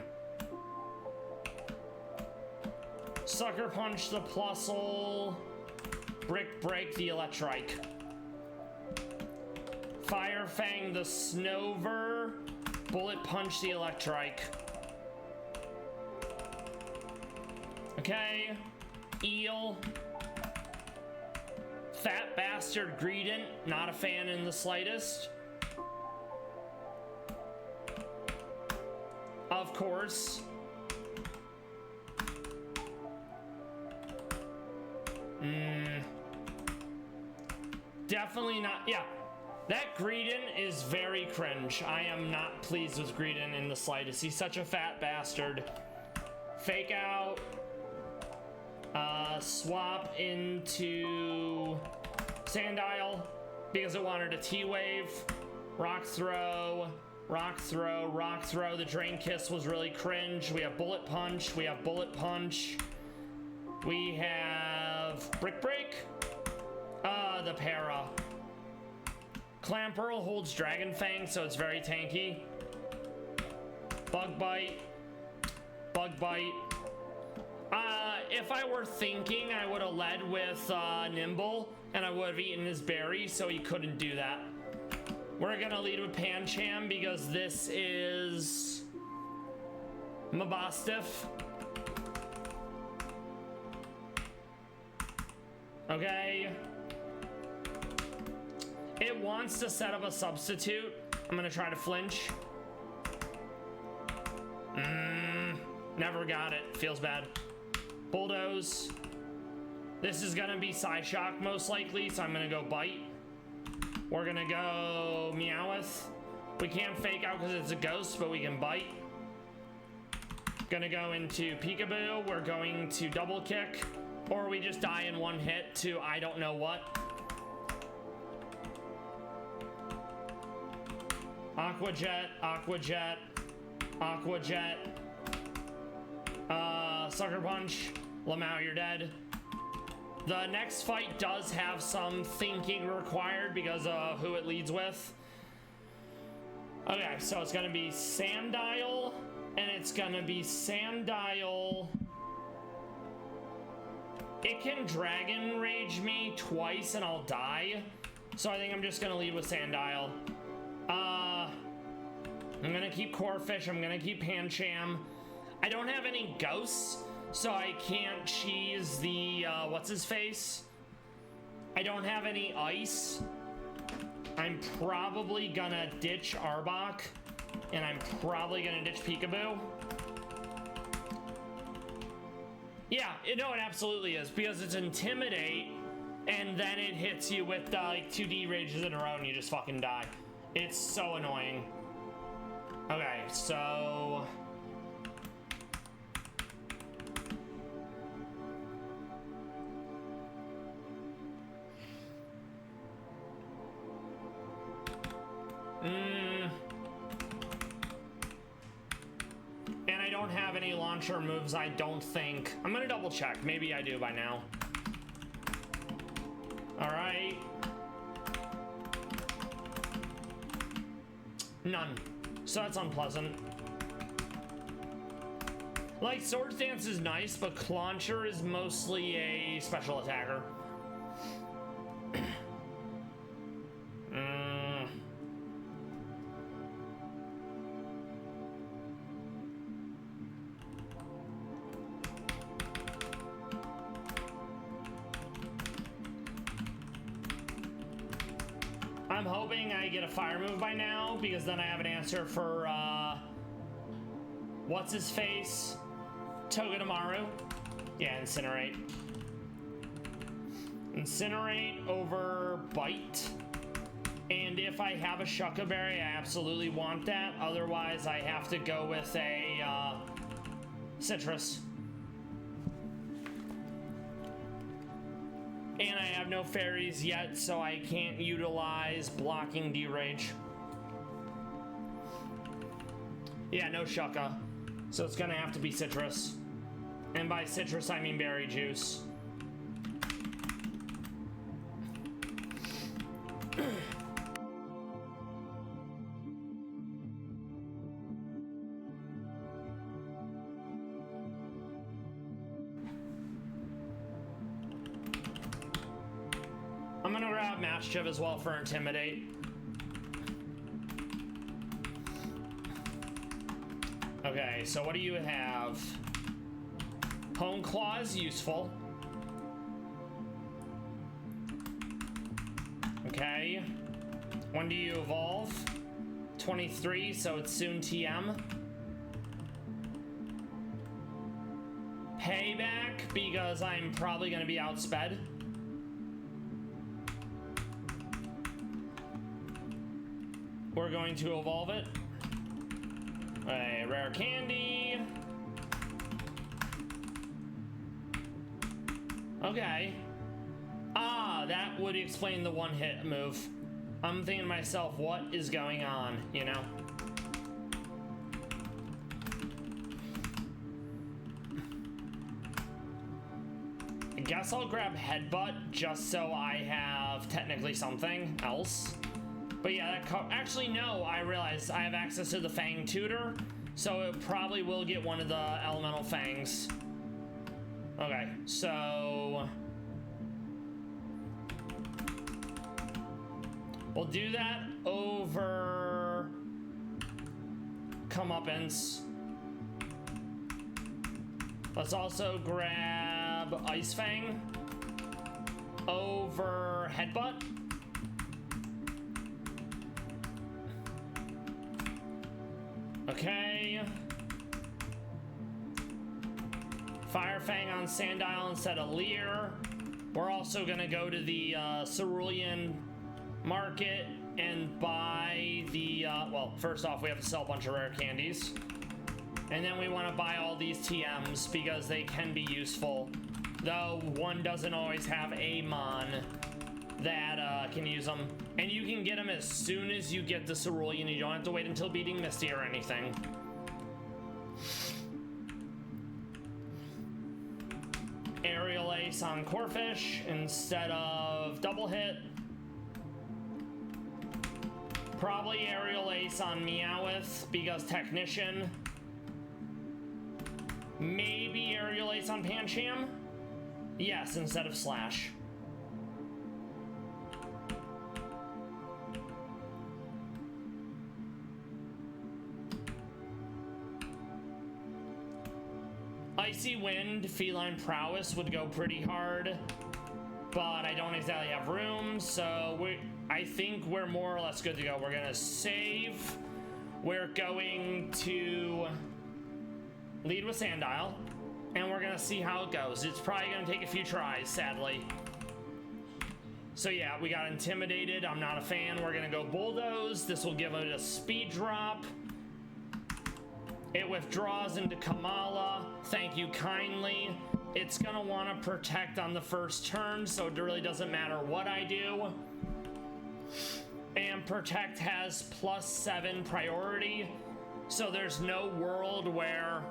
Sucker Punch the Plusle. Brick Break the Electrike. Fire Fang the Snover. Bullet Punch the Electrike. Okay. Eel. Fat Bastard Greedent. Not a fan in the slightest. Of course. Definitely not. Yeah, that Greedent is very cringe. I am not pleased with Greedent in the slightest. He's such a fat bastard. Fake Out. Swap into Sandile because it wanted a T-Wave. Rock Throw. Rock Throw. Rock Throw. The Drain Kiss was really cringe. We have Bullet Punch. We have Bullet Punch. We have of Brick Break. The para. Clamperl holds Dragon Fang, so it's very tanky. Bug Bite. Bug Bite. If I were thinking, I would have led with Nimble, and I would have eaten his berry, so he couldn't do that. We're gonna lead with Pancham because this is Mabastiff. Okay. It wants to set up a substitute. I'm gonna try to flinch. Never got it. Feels bad. Bulldoze. This is gonna be Psyshock most likely, so I'm gonna go Bite. We're gonna go Meowth. We can't fake out because it's a ghost, but we can Bite. Gonna go into Peekaboo. We're going to Double Kick. Or we just die in one hit to I don't know what. Aqua Jet, Aqua Jet, Aqua Jet. Sucker Punch. Lamau, you're dead. The next fight does have some thinking required because of who it leads with. Okay, so it's gonna be Sandile, and it's gonna be Sandile. It can Dragon Rage me twice and I'll die. So I think I'm just gonna lead with Sandile. I'm gonna keep Corphish, I'm gonna keep Pancham. I don't have any ghosts, so I can't cheese the, what's his face? I don't have any ice. I'm probably gonna ditch Arbok, and I'm probably gonna ditch Peekaboo. Yeah, no, it absolutely is, because it's Intimidate, and then it hits you with, like, 2D rages in a row, and you just fucking die. It's so annoying. Okay, so... And I don't have any launcher moves, I don't think. I'm gonna double check. Maybe I do by now. Alright. None. So that's unpleasant. Like, Swords Dance is nice, but Clauncher is mostly a special attacker. I'm hoping I get a fire move by now, because then I have an answer for, what's his face? Togedemaru. Yeah, Incinerate. Incinerate over Bite. And if I have a Shucca Berry, I absolutely want that. Otherwise, I have to go with a, Citrus. And I have no fairies yet, so I can't utilize blocking D-Rage. Yeah, no Shucca. So it's gonna have to be Citrus. And by Citrus, I mean Berry Juice. I'm gonna grab Maschiv as well for Intimidate. Okay, so what do you have? Hone Claw is useful. Okay. When do you evolve? 23, so it's soon TM. Payback, because I'm probably gonna be outsped. We're going to evolve it. A rare candy. Okay. Ah, that would explain the one-hit move. I'm thinking to myself, what is going on, you know? guess I'll grab Headbutt just so I have technically something else. But yeah, actually no, I realized I have access to the Fang Tutor, so it probably will get one of the elemental fangs. Okay, so we'll do that over Comeuppance. Let's also grab Ice Fang over Headbutt. Okay. Fire Fang on Sandile instead of Leer. We're also gonna go to the Cerulean Market and buy the, well, first off, we have to sell a bunch of rare candies. And then we want to buy all these TMs because they can be useful. Though one doesn't always have a Mon that can use them. And you can get them as soon as you get the Cerulean. You don't have to wait until beating Misty or anything. Aerial Ace on Corphish instead of double hit. Probably Aerial Ace on Meowth because Technician. Maybe Aerial Ace on Pancham? Yes, instead of Slash. Icy Wind, Feline Prowess would go pretty hard, but I don't exactly have room, so I think we're more or less good to go. We're gonna save. We're going to lead with Sandile, and we're gonna see how it goes. It's probably gonna take a few tries, sadly. So yeah, we got Intimidated. I'm not a fan. We're gonna go Bulldoze. This will give it a speed drop. It withdraws into Kamala. Thank you kindly. It's gonna want to protect on the first turn, so it really doesn't matter what I do. And Protect has +7 priority, so there's no world where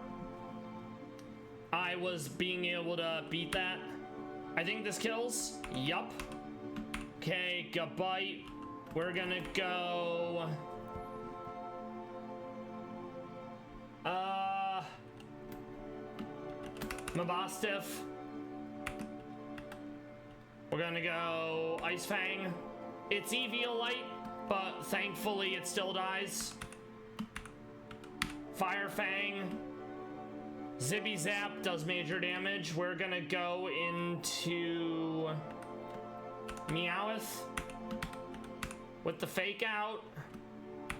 I was being able to beat that. I think this kills. Yup. Okay, Gabite. We're gonna go Mabastiff. We're gonna go Ice Fang. It's Eviolite, but thankfully it still dies. Fire Fang. Zibby Zap does major damage. We're gonna go into Meowth with the Fake Out.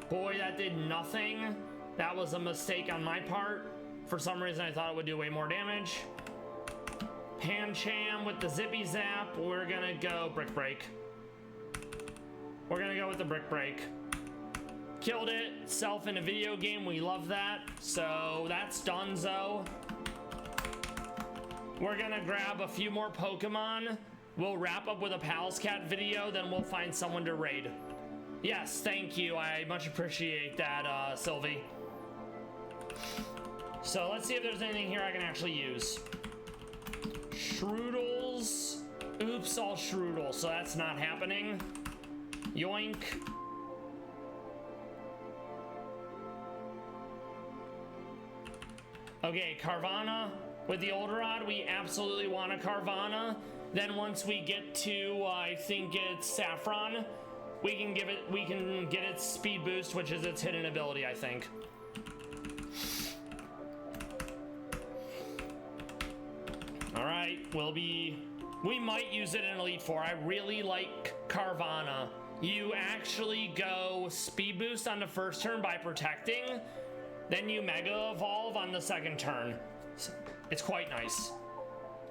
Boy, that did nothing. That was a mistake on my part. For some reason, I thought it would do way more damage. Pancham with the Zippy Zap. We're gonna go Brick Break. We're gonna go with the Brick Break. Killed it. Self in a video game. We love that. So that's donezo. We're gonna grab a few more Pokemon. We'll wrap up with a Pallas Cat video. Then we'll find someone to raid. Yes, thank you. I much appreciate that, Sylvie. So let's see if there's anything here I can actually use. Shroodles. Oops, all Shroodles, so that's not happening. Yoink. Okay, Carvana. With the Olderod, we absolutely want a Carvana. Then once we get to, I think it's Saffron, we can get its speed boost, which is its hidden ability, I think. All right, we might use it in Elite Four. I really like Carvana. You actually go speed boost on the first turn by protecting, then you Mega Evolve on the second turn. It's quite nice.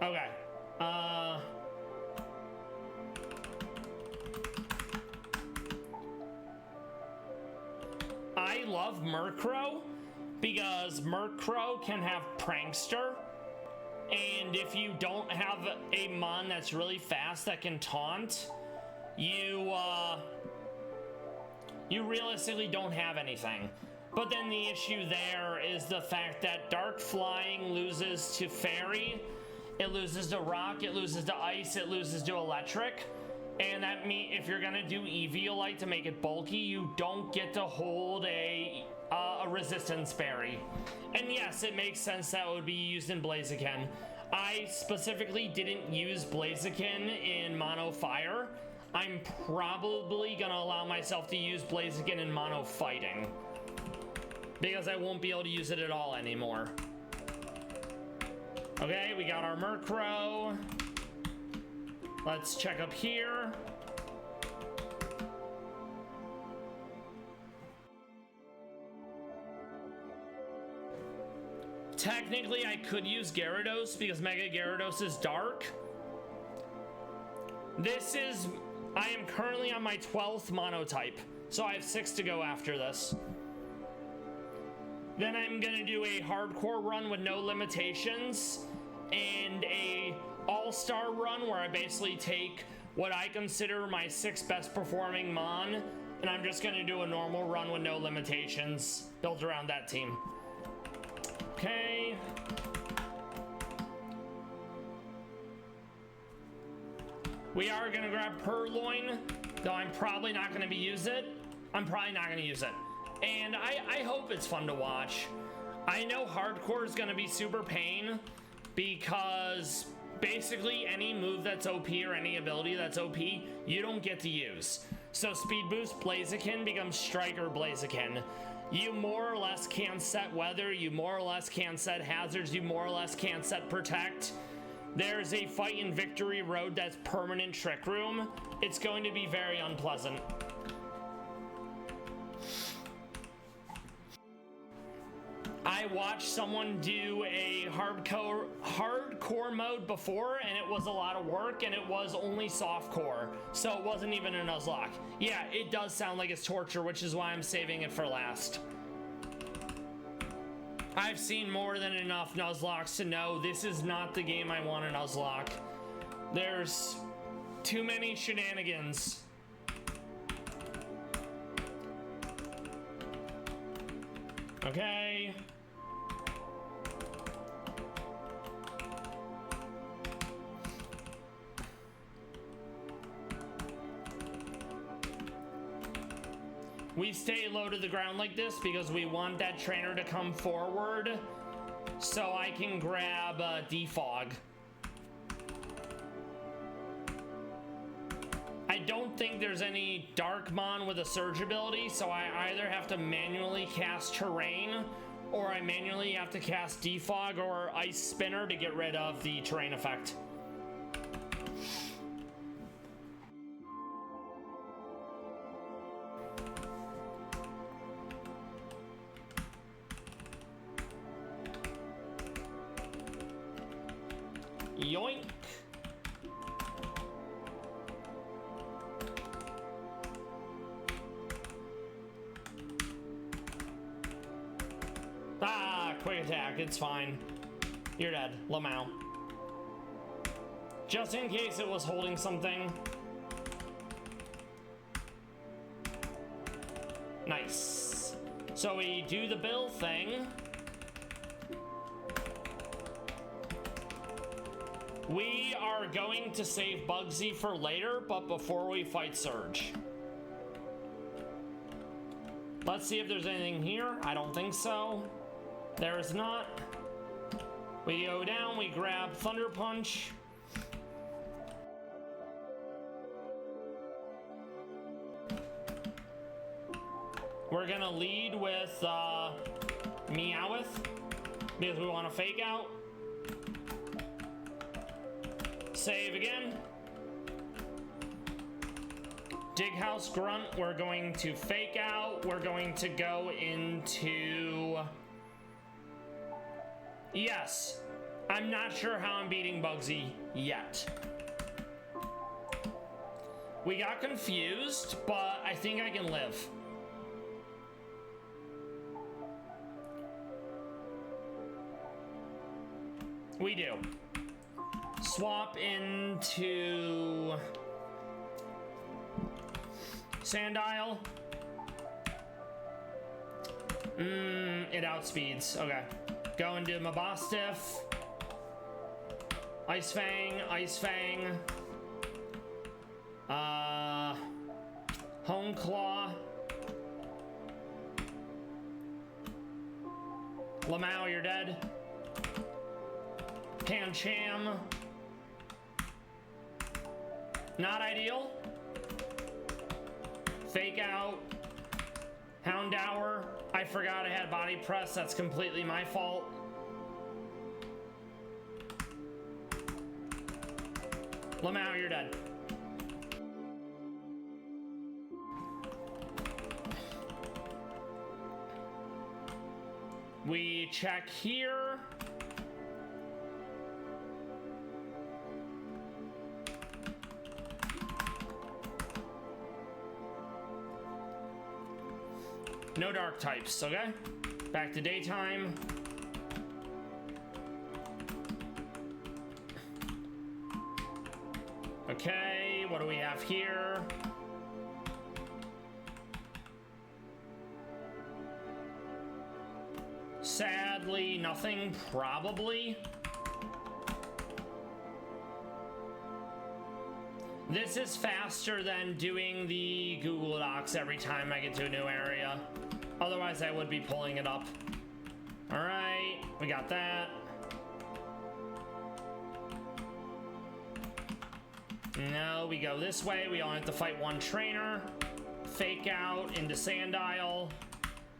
Okay. I love Murkrow because Murkrow can have Prankster, and if you don't have a Mon that's really fast that can taunt, you realistically don't have anything. But then the issue there is the fact that Dark Flying loses to Fairy, it loses to rock, it loses to ice, it loses to electric. And that means if you're gonna do Eviolite to make it bulky, you don't get to hold a resistance berry. And yes, it makes sense that would be used in Blaziken. I specifically didn't use Blaziken in Mono Fire. I'm probably gonna allow myself to use Blaziken in Mono Fighting, because I won't be able to use it at all anymore. Okay, we got our Murkrow. Let's check up here. Technically, I could use Gyarados because Mega Gyarados is dark. I am currently on my 12th monotype, so I have 6 to go after this. Then I'm gonna do a hardcore run with no limitations and a all-star run where I basically take what I consider my 6 best performing Mon, and I'm just gonna do a normal run with no limitations built around that team. Okay. We are gonna grab Purloin, though I'm probably not gonna use it. And I hope it's fun to watch. I know hardcore is gonna be super pain because basically any move that's OP or any ability that's OP, you don't get to use. So Speed Boost Blaziken becomes Striker Blaziken. You more or less can't set weather, you more or less can't set hazards, you more or less can't set protect. There's a fight in Victory Road that's permanent Trick Room. It's going to be very unpleasant. I watched someone do a hardcore mode before, and it was a lot of work, and it was only softcore, so it wasn't even a Nuzlocke. Yeah, it does sound like it's torture, which is why I'm saving it for last. I've seen more than enough Nuzlocks to know this is not the game I want to Nuzlocke. There's too many shenanigans. Okay. We stay low to the ground like this because we want that trainer to come forward so I can grab Defog. I don't think there's any Darkmon with a Surge ability, so I either have to manually cast Terrain or I manually have to cast Defog or Ice Spinner to get rid of the Terrain effect. Yoink. Ah, quick attack, it's fine. You're dead, Lamau. Just in case it was holding something. Nice. So we do the bill thing. We are going to save Bugsy for later, but before we fight Surge. Let's see if there's anything here. I don't think so. There is not. We go down, we grab Thunder Punch. We're gonna lead with Meowth because we want to fake out. Save again. Dig House Grunt, we're going to fake out. We're going to go into... Yes. I'm not sure how I'm beating Bugsy yet. We got confused, but I think I can live. We do. Swap into Sandile. It outspeeds. Okay. Go into Mabostiff. Ice Fang, Ice Fang. Hone Claw. Lamau, you're dead. Pancham. Not ideal. Fake Out. Houndour. I forgot I had body press. That's completely my fault. Lamau, you're dead. We check here. No dark types, okay? Back to daytime. Okay, what do we have here? Sadly, nothing, probably. This is faster than doing the Google Docs every time I get to a new area. Otherwise, I would be pulling it up. All right, we got that. No, we go this way. We only have to fight one trainer. Fake Out into Sandile.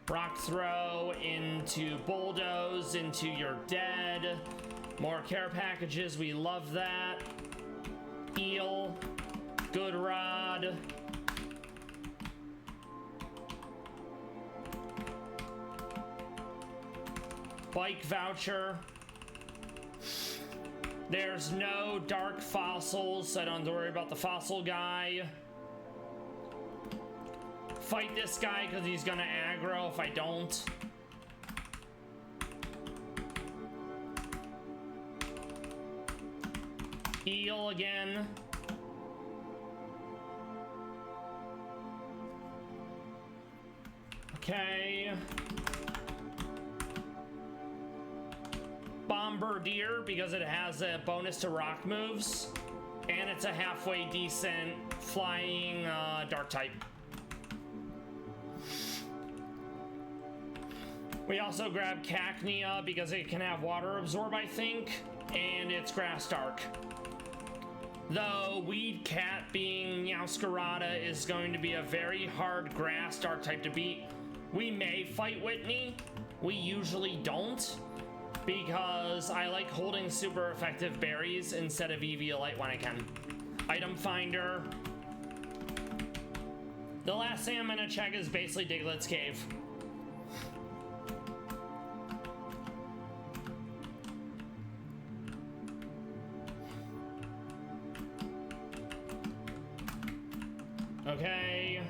Rock Throw into Bulldoze into You're Dead. More care packages. We love that. Eel. Good Rod. Bike voucher. There's no dark fossils, so I don't have to worry about the fossil guy. Fight this guy because he's gonna aggro if I don't. Eel again. Okay. Bombardier because it has a bonus to rock moves. And it's a halfway decent flying dark type. We also grab Cacnea because it can have water absorb, I think. And it's grass dark. Though Weed Cat being Meowscarada is going to be a very hard grass dark type to beat. We may fight Whitney. We usually don't. Because I like holding super effective berries instead of Eviolite when I can. Item Finder. The last thing I'm gonna check is basically Diglett's Cave. Okay.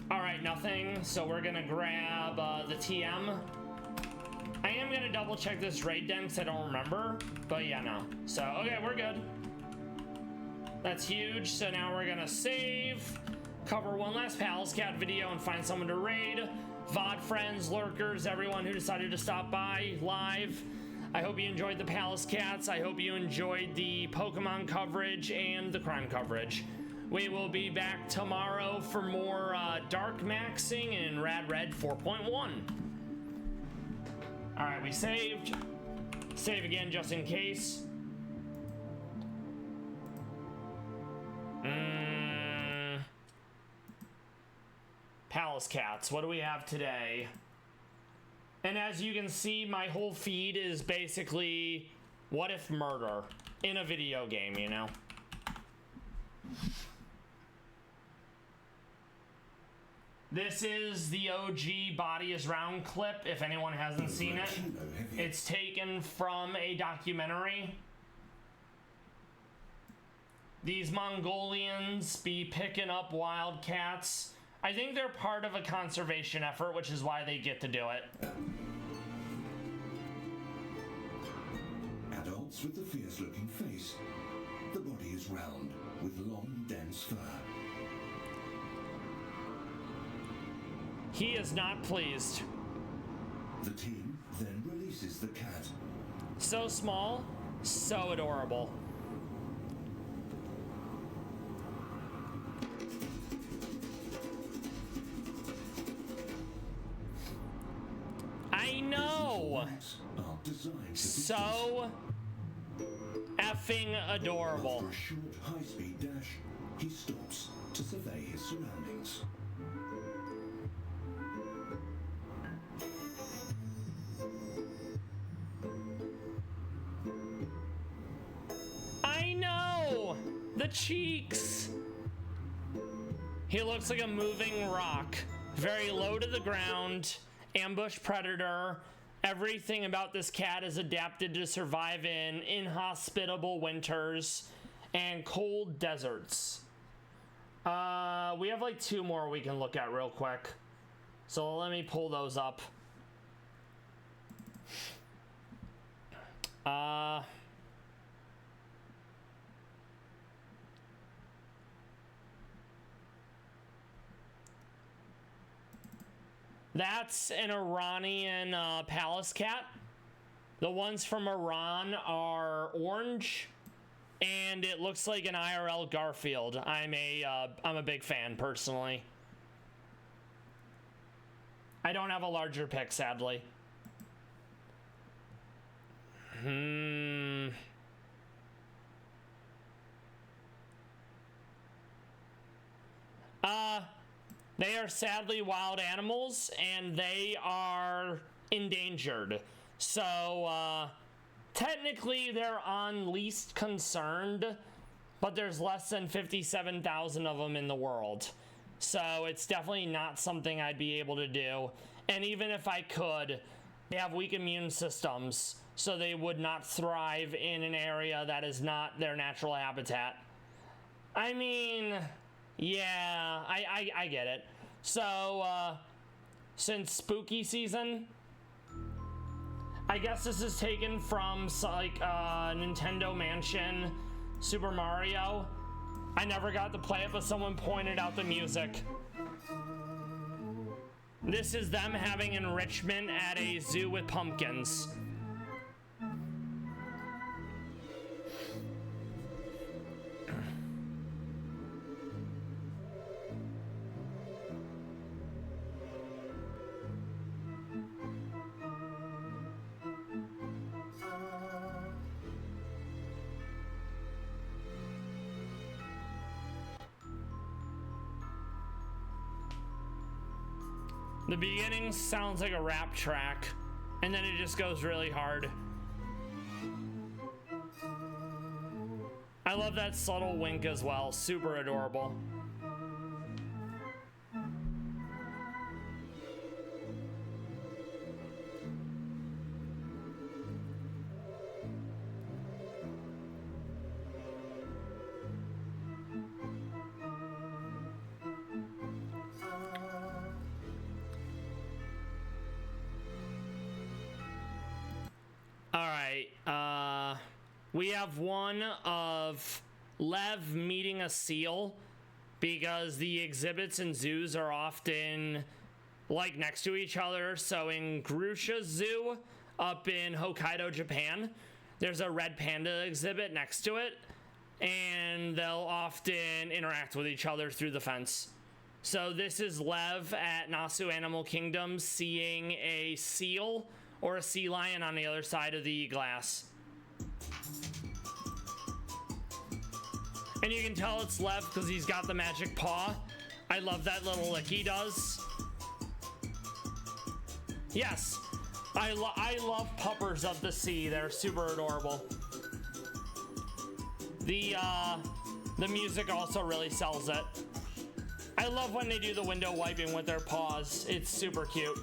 Alright, nothing. So we're gonna grab the TM. I am gonna double check this raid den because I don't remember. But yeah, no. So, okay, we're good. That's huge. So now we're gonna save, cover one last Pallas Cat video, and find someone to raid. VOD friends, lurkers, everyone who decided to stop by live. I hope you enjoyed the Pallas Cats. I hope you enjoyed the Pokemon coverage and the crime coverage. We will be back tomorrow for more Dark Maxing in Rad Red 4.1. All right, we saved. Save again just in case. Pallas Cats, what do we have today? And as you can see, my whole feed is basically what if murder in a video game, you know? This is the OG Body is Round clip, if anyone hasn't seen it. It's taken from a documentary. These Mongolians be picking up wild cats. I think they're part of a conservation effort, which is why they get to do it. Adults with a fierce-looking face. The body is round, with long, dense fur. He is not pleased. The team then releases the cat. So small, so adorable. I know. So effing adorable. After a short high-speed dash, he stops to survey his surroundings. I know! The cheeks! He looks like a moving rock. Very low to the ground. Ambush predator. Everything about this cat is adapted to survive in inhospitable winters and cold deserts. We have like 2 more we can look at real quick. So let me pull those up. That's an Iranian Pallas Cat. The ones from Iran are orange, and it looks like an IRL Garfield. I'm a big fan personally. I don't have a larger pick, sadly. They are sadly wild animals, and they are endangered. So, technically they're on least concerned, but there's less than 57,000 of them in the world. So it's definitely not something I'd be able to do. And even if I could, they have weak immune systems, so they would not thrive in an area that is not their natural habitat. I mean, yeah, I get it. So, since spooky season, I guess this is taken from, like, Nintendo Mansion Super Mario. I never got to play it, but someone pointed out the music. This is them having enrichment at a zoo with pumpkins. The beginning sounds like a rap track, and then it just goes really hard. I love that subtle wink as well, super adorable. We have one of Lev meeting a seal, because the exhibits in zoos are often like next to each other. So in Grusha Zoo up in Hokkaido, Japan, there's a red panda exhibit next to it, and they'll often interact with each other through the fence. So this is Lev at Nasu Animal Kingdom seeing a seal or a sea lion on the other side of the glass. And you can tell it's Lev because he's got the magic paw. I love that little lick he does. Yes, I love puppers of the sea. They're super adorable. The music also really sells it. I love when they do the window wiping with their paws. It's super cute.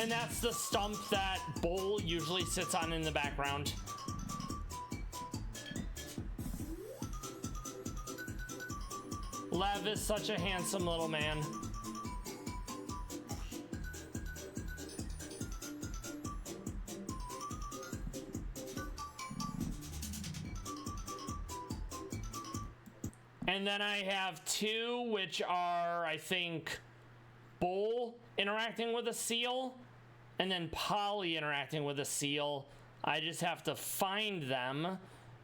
And that's the stump that Bull usually sits on in the background. Lev is such a handsome little man. And then I have 2, which are, I think, Bull interacting with a seal, and then Polly interacting with a seal. I just have to find them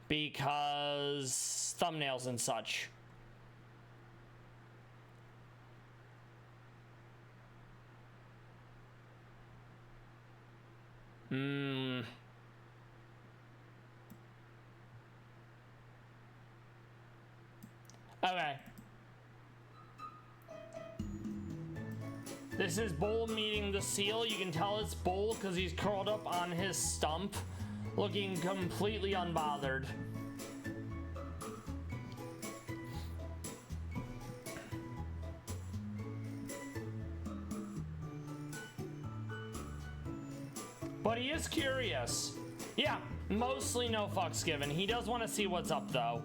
because thumbnails and such. Okay. This is Bull meeting the seal. You can tell it's Bull because he's curled up on his stump, looking completely unbothered. But he is curious. Yeah, mostly no fucks given. He does want to see what's up, though.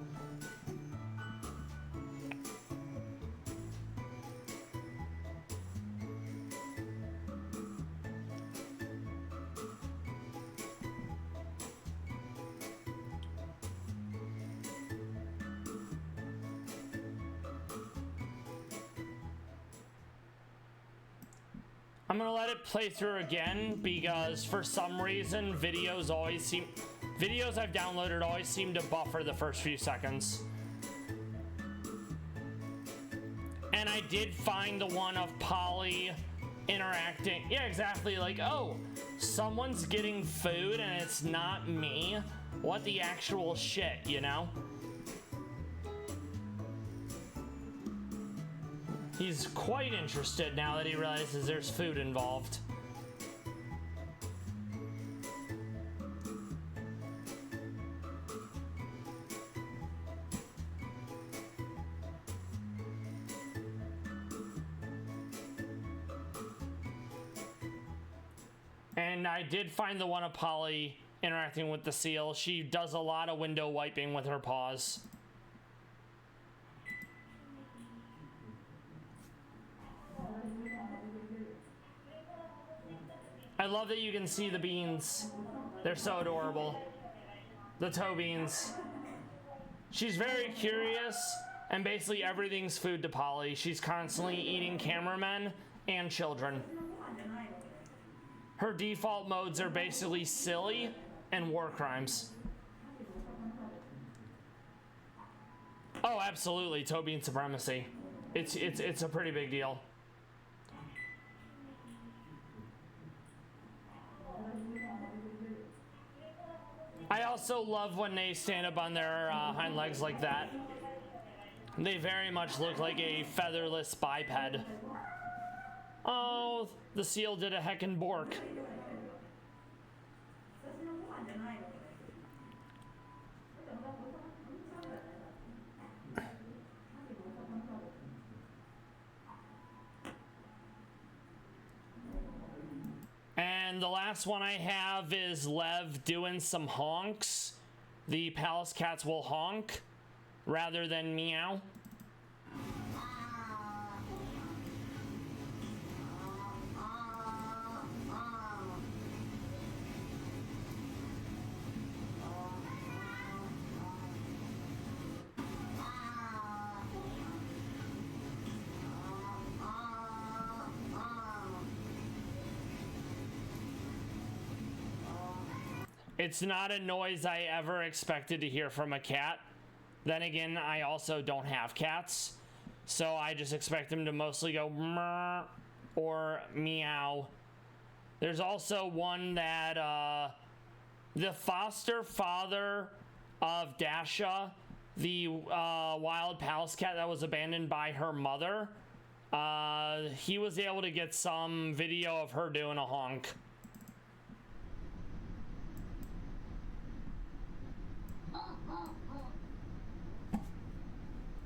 I'm gonna let it play through again because for some reason videos I've downloaded always seem to buffer the first few seconds. And I did find the one of Polly interacting. Yeah, exactly. Like, oh, someone's getting food and it's not me. What the actual shit, you know? He's quite interested now that he realizes there's food involved. And I did find the one of Polly interacting with the seal. She does a lot of window wiping with her paws. I love that you can see the beans. They're so adorable. The toe beans. She's very curious, and basically everything's food to Polly. She's constantly eating cameramen and children. Her default modes are basically silly and war crimes. Oh, absolutely, toe bean supremacy. It's a pretty big deal. I also love when they stand up on their hind legs like that. They very much look like a featherless biped. Oh, the seal did a heckin' bork. And the last one I have is Lev doing some honks. The Pallas Cats will honk rather than meow. It's not a noise I ever expected to hear from a cat. Then again, I also don't have cats, so I just expect them to mostly go mrr or meow. There's also one that the foster father of Dasha, the wild Pallas cat that was abandoned by her mother, he was able to get some video of her doing a honk.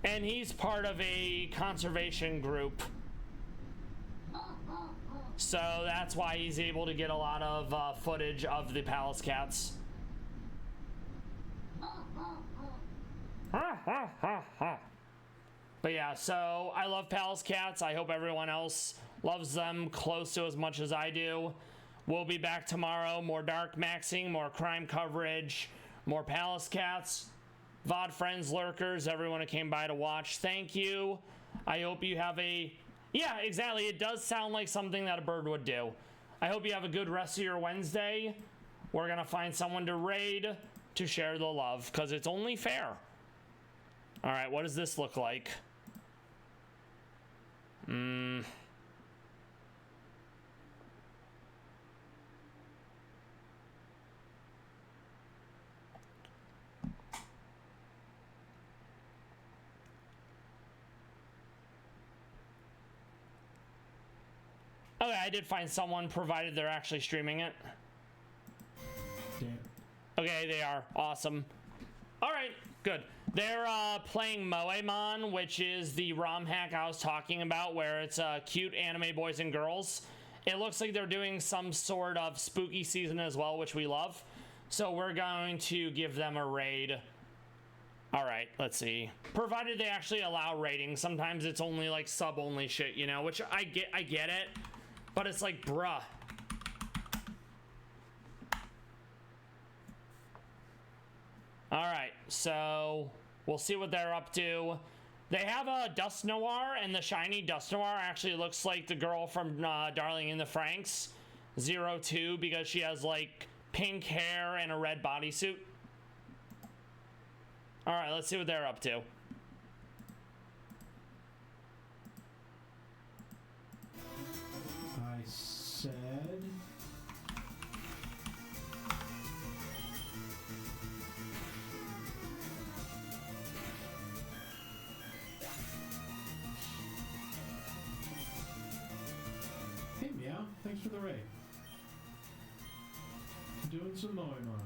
And he's part of a conservation group. So that's why he's able to get a lot of footage of the Pallas Cats. But yeah, so I love Pallas Cats. I hope everyone else loves them close to as much as I do. We'll be back tomorrow. More dark maxing, more crime coverage, more Pallas Cats. VOD friends, lurkers, everyone who came by to watch, thank you. I hope you have a... Yeah, exactly. It does sound like something that a bird would do. I hope you have a good rest of your Wednesday. We're going to find someone to raid to share the love, because it's only fair. All right, what does this look like? Okay, I did find someone, provided they're actually streaming it. Damn. Okay, they are. Awesome. All right, good. They're playing Meownwell, which is the ROM hack I was talking about, where it's cute anime boys and girls. It looks like they're doing some sort of spooky season as well, which we love. So we're going to give them a raid. All right, let's see. Provided they actually allow raiding. Sometimes it's only like sub-only shit, you know, which I get it. But it's like, bruh. All right, so we'll see what they're up to. They have a Dust Noir, and the shiny Dust Noir actually looks like the girl from Darling in the Franxx, 02, because she has like pink hair and a red bodysuit. All right, let's see what they're up to. I said... Hey, Meow. Thanks for the raid. Doing some mowing on.